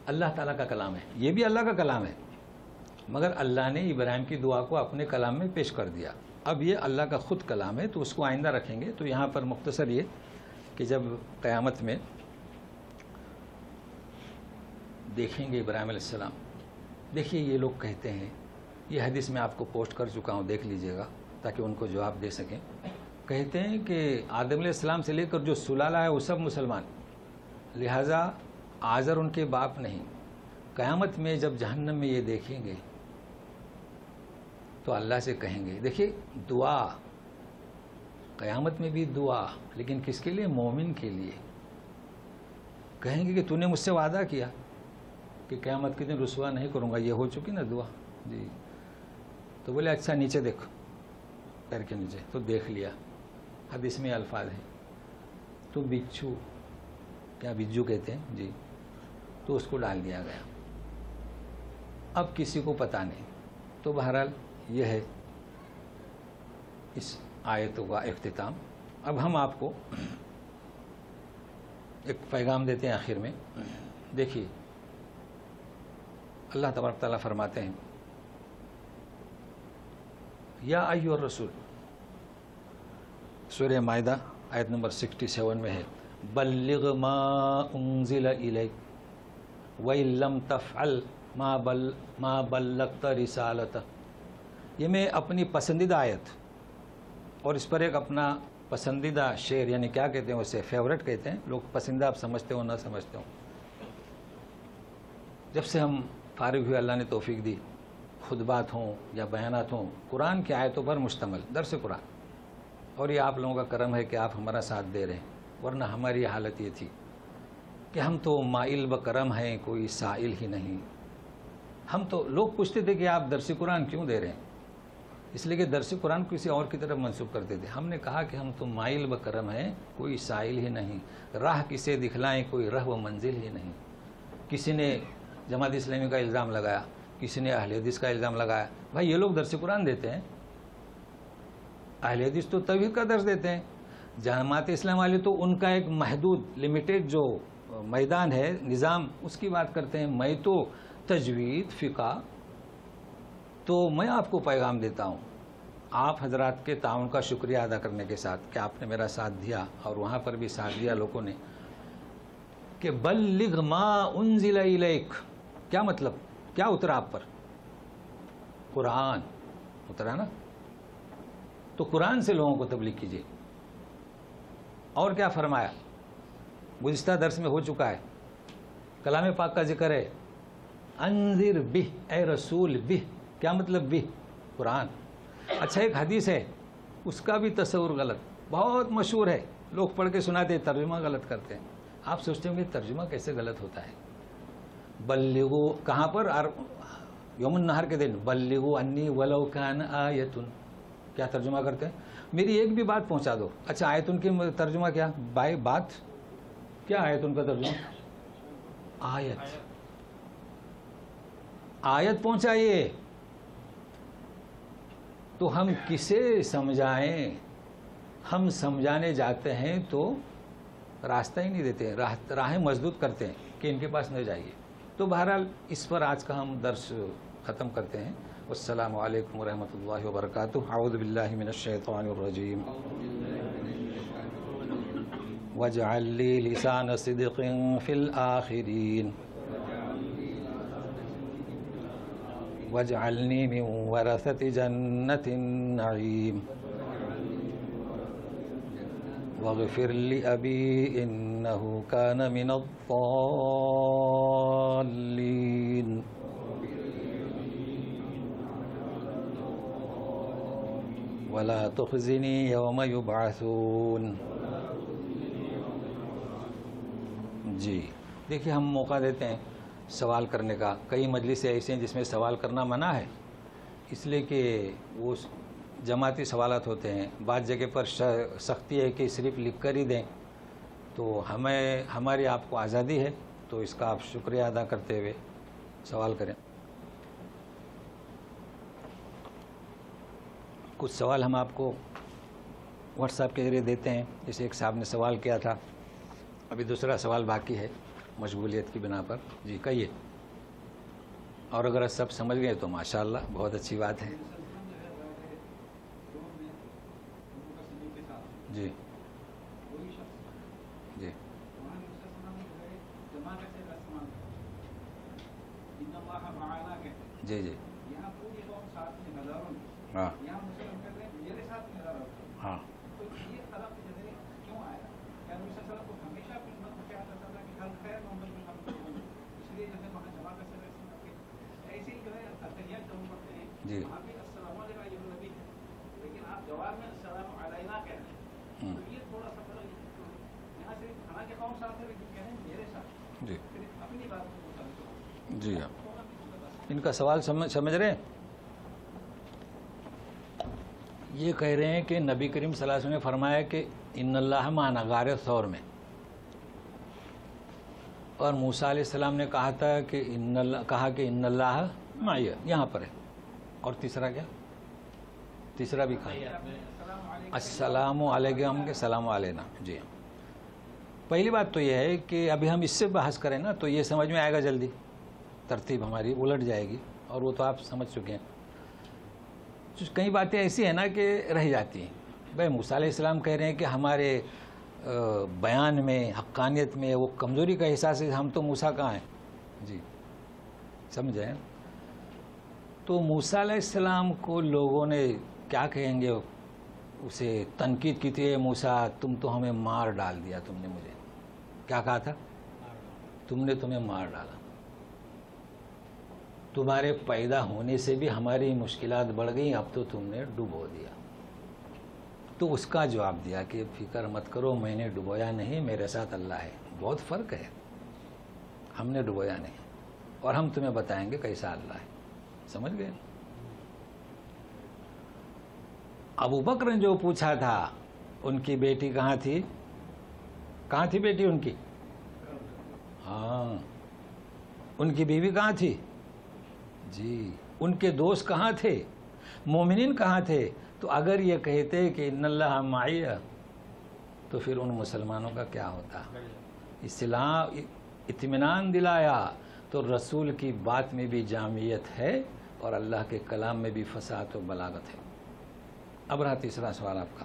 اللہ تعالیٰ کا کلام ہے. یہ بھی اللہ کا کلام ہے، مگر اللہ نے ابراہیم کی دعا کو اپنے کلام میں پیش کر دیا. اب یہ اللہ کا خود کلام ہے، تو اس کو آئندہ رکھیں گے. تو یہاں پر مختصر یہ کہ جب قیامت میں دیکھیں گے ابراہیم علیہ السلام. دیکھیے، یہ لوگ کہتے ہیں، یہ حدیث میں آپ کو پوسٹ کر چکا ہوں، دیکھ لیجئے گا تاکہ ان کو جواب دے سکیں. کہتے ہیں کہ آدم علیہ السلام سے لے کر جو سلالہ ہے وہ سب مسلمان، لہٰذا آزر ان کے باپ نہیں. قیامت میں جب جہنم میں یہ دیکھیں گے تو اللہ سے کہیں گے. دیکھیے، دعا قیامت میں بھی دعا، لیکن کس کے لیے؟ مومن کے لیے. کہیں گے کہ تو نے مجھ سے وعدہ کیا کہ قیامت کے دن رسوا نہیں کروں گا، یہ ہو چکی نا دعا. جی تو بولے اچھا نیچے دیکھ، پیر کے نیچے. تو دیکھ لیا. حدیث میں الفاظ ہیں. تو بچھو، کیا بجو کہتے ہیں جی، تو اس کو ڈال دیا گیا. اب کسی کو پتہ نہیں. تو بہرحال یہ ہے اس آیتوں کا اختتام. اب ہم آپ کو ایک پیغام دیتے ہیں آخر میں. دیکھیے اللہ تبارک تعالیٰ فرماتے ہیں یا ایھا الرسول، سورہ مائدہ آیت نمبر 67 میں ہے، بلغ ما انزل الیک وَإِن لَّمْ تَفْعَلْ ما بلغت رسالتہ. یہ میں اپنی پسندیدہ آیت، اور اس پر ایک اپنا پسندیدہ شعر، یعنی کیا کہتے ہیں اسے، فیورٹ کہتے ہیں لوگ. پسندیدہ آپ سمجھتے ہو نہ سمجھتے ہو. جب سے ہم فارغ ہوئے اللہ نے توفیق دی، خطبات ہوں یا بیانات ہوں قرآن کی آیتوں پر مشتمل، درس قرآن. اور یہ آپ لوگوں کا کرم ہے کہ آپ ہمارا ساتھ دے رہے ہیں، ورنہ ہماری حالت یہ تھی کہ ہم تو مائل بکرم ہیں، کوئی سائل ہی نہیں. ہم تو لوگ پوچھتے تھے کہ آپ درس قرآن کیوں دے رہے ہیں، اس لیے کہ درس قرآن کسی اور کی طرف منسوب کرتے تھے. ہم نے کہا کہ ہم تو مائل بکرم ہیں، کوئی سائل ہی نہیں. راہ کسے دکھلائیں، کوئی راہ و منزل ہی نہیں. کسی نے جماعت اسلامی کا الزام لگایا، کسی نے اہل حدیث کا الزام لگایا. بھائی یہ لوگ درس قرآن دیتے ہیں، اہل حدیث تو توحید کا درس دیتے ہیں. جماعت اسلام والے تو ان کا ایک محدود لمیٹیڈ جو میدان ہے، نظام، اس کی بات کرتے ہیں. میں تو تجوید، فقہ. تو میں آپ کو پیغام دیتا ہوں آپ حضرات کے تعاون کا شکریہ ادا کرنے کے ساتھ کہ آپ نے میرا ساتھ دیا، اور وہاں پر بھی ساتھ دیا لوگوں نے، کہ بلغ ما انزل الیک. کیا مطلب، کیا اترا آپ پر؟ قرآن اترا نا. تو قرآن سے لوگوں کو تبلیغ کیجیے. اور کیا فرمایا؟ گزشتہ درس میں ہو چکا ہے، کلام پاک کا ذکر ہے، انذر بہ، اے رسول بہ. کیا مطلب بہ؟ قرآن. اچھا ایک حدیث ہے، اس کا بھی تصور غلط، بہت مشہور ہے، لوگ پڑھ کے سناتے ہیں، ترجمہ غلط کرتے ہیں. آپ سوچتے ہوں کہ ترجمہ کیسے غلط ہوتا ہے؟ بلغو کہاں پر؟ یوم النحر کے دن، بلغو انی ولو کان آیۃ. کیا ترجمہ کرتے ہیں؟ میری ایک بھی بات پہنچا دو. اچھا آیتن کی ترجمہ کیا؟ بات. کیا آیتن کا ترجمہ؟ آیت. آیت پہنچائیے. تو ہم کسے سمجھائیں؟ ہم سمجھانے جاتے ہیں تو راستہ ہی نہیں دیتے، راہیں مسدود کرتے ہیں کہ ان کے پاس نہ جائیے. تو بہرحال اس پر آج کا ہم درس ختم کرتے ہیں. والسلام علیکم ورحمۃ اللہ وبرکاتہ. اعوذ باللہ من الشیطان الرجیم. واجعل لی لسان صدق فی الآخرین واجعلنی من ورثۃ جنۃ النعیم واغفر لأبی انہ کان من الضالین ولا تخزنی یوم یبعثون. جی دیکھیے ہم موقع دیتے ہیں سوال کرنے کا. کئی مجلسیں ایسی ہیں جس میں سوال کرنا منع ہے، اس لیے کہ وہ جماعتی سوالات ہوتے ہیں. بعض جگہ پر سختی ہے کہ صرف لکھ کر ہی دیں. تو ہماری آپ کو آزادی ہے، تو اس کا آپ شکریہ ادا کرتے ہوئے سوال کریں. کچھ سوال ہم آپ کو واٹس ایپ کے ذریعے دیتے ہیں. جیسے ایک صاحب نے سوال کیا تھا، ابھی دوسرا سوال باقی ہے مشغولیت کی بنا پر. جی کہیے. اور اگر سب سمجھ گئے تو ماشاءاللہ بہت اچھی بات ہے. جی جی جی جی ہاں ہاں جی جی جی ہاں، ان کا سوال سمجھ رہے ہیں؟ یہ کہہ رہے ہیں کہ نبی کریم صلی اللہ علیہ وسلم نے فرمایا کہ ان اللہ معنا غار ثور میں، اور موسیٰ علیہ السلام نے کہا تھا کہ ان اللہ معی، یہاں پر ہے۔ اور تیسرا کیا؟ تیسرا بھی کہا السلام علیکم کے سلام علینا۔ جی ہاں، پہلی بات تو یہ ہے کہ ابھی ہم اس سے بحث کریں نا تو یہ سمجھ میں آئے گا، جلدی ترتیب ہماری الٹ جائے گی، اور وہ تو آپ سمجھ چکے ہیں۔ کئی باتیں ایسی ہیں نا کہ رہ جاتی ہیں۔ بھائی موسیٰ علیہ السلام کہہ رہے ہیں کہ ہمارے بیان میں، حقانیت میں وہ کمزوری کا احساس ہے، ہم تو موسیٰ کہاں ہیں؟ جی سمجھیں؟ تو موسیٰ علیہ السلام کو لوگوں نے کیا کہیں گے، اسے تنقید کی تھی، موسیٰ تم تو ہمیں مار ڈال دیا، تم نے مجھے کیا کہا تھا؟ تمہیں مار ڈالا، تمہارے پیدا ہونے سے بھی ہماری مشکلات بڑھ گئیں، اب تو تم نے ڈبو دیا۔ تو اس کا جواب دیا کہ فکر مت کرو، میں نے ڈبویا نہیں، میرے ساتھ اللہ ہے۔ بہت فرق ہے، ہم نے ڈبویا نہیں، اور ہم تمہیں بتائیں گے کیسا اللہ ہے۔ سمجھ گئے؟ ابو بکر نے جو پوچھا تھا ان کی بیٹی کہاں تھی؟ کہاں تھی بیٹی ان کی؟ ہاں، ان کی بیوی کہاں تھی؟ جی، ان کے دوست کہاں تھے؟ مومنین کہاں تھے؟ تو اگر یہ کہتے کہ ان اللہ معی تو پھر ان مسلمانوں کا کیا ہوتا؟ اسلام اطمینان دلایا تو رسول کی بات میں بھی جامعیت ہے اور اللہ کے کلام میں بھی فصاحت و بلاغت ہے۔ اب رہا تیسرا سوال آپ کا،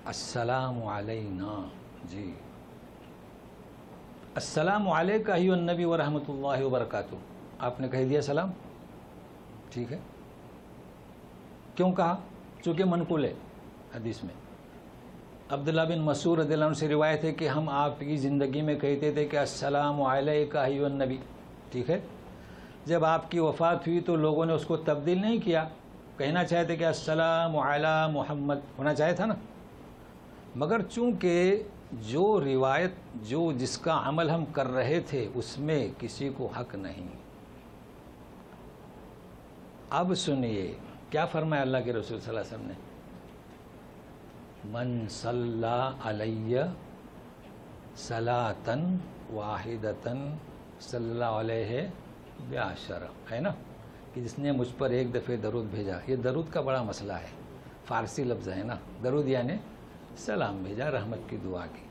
السلام علینا۔ جی، السلام علیک ایھا النبی ورحمۃ اللہ وبرکاتہ، آپ نے کہہ دیا سلام، ٹھیک ہے۔ کیوں کہا؟ چونکہ منقول ہے حدیث میں۔ عبداللہ بن مسعود رضی اللہ عنہ سے روایت ہے کہ ہم آپ کی زندگی میں کہتے تھے کہ السلام علیک ایھا النبی، ٹھیک ہے۔ جب آپ کی وفات ہوئی تو لوگوں نے اس کو تبدیل نہیں کیا، کہنا چاہتے کہ السلام علی محمد ہونا چاہے تھا نا، مگر چونکہ جو روایت جس کا عمل ہم کر رہے تھے اس میں کسی کو حق نہیں۔ اب سنیے کیا فرمایا اللہ کے رسول صلی اللہ علیہ وسلم نے، من صلی علی صلاۃً واحدۃً صلی اللہ علیہ بعشرہ، ہے نا، کہ جس نے مجھ پر ایک دفعہ درود بھیجا۔ یہ درود کا بڑا مسئلہ ہے، فارسی لفظ ہے نا، درود یعنی سلام بھیجا، رحمت کی دعا کی۔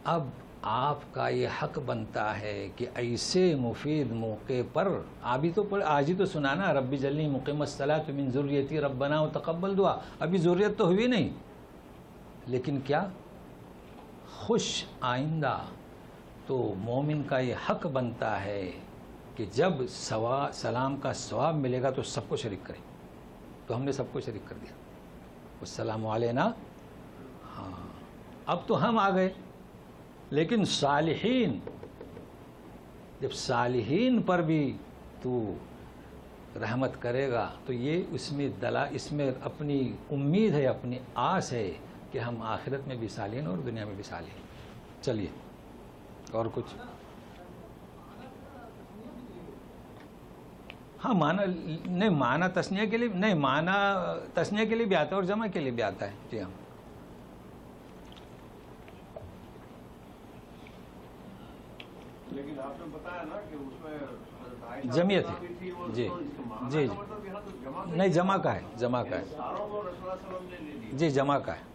اب آپ کا یہ حق بنتا ہے کہ ایسے مفید موقع پر آج ہی تو سنا نا، رب جلنی مقیم الصلاۃ من ذریتی ربنا وتقبل دعا۔ ابھی ذریت تو ہوئی نہیں، لیکن کیا خوش آئندہ تو مومن کا یہ حق بنتا ہے کہ جب سلام کا ثواب ملے گا تو سب کو شریک کریں۔ تو ہم نے سب کو شریک کر دیا، السلام علینا۔ ہاں، اب تو ہم آ گئے، لیکن صالحین، جب صالحین پر بھی تو رحمت کرے گا تو یہ اس میں اپنی امید ہے، اپنی آس ہے کہ ہم آخرت میں بھی صالحین اور دنیا میں بھی صالحین۔ چلیے اور کچھ؟ ہاں، معنی تثنیہ کے لیے نہیں، معنی تثنیہ کے لیے بھی آتا ہے اور جمع کے لیے بھی آتا ہے۔ جی ہاں، لیکن آپ نے بتایا نا کہ اس میں جمعیت ہے۔ جی جی جی، نہیں، جمع کا ہے، جمع کا ہے، جی جمع کا ہے۔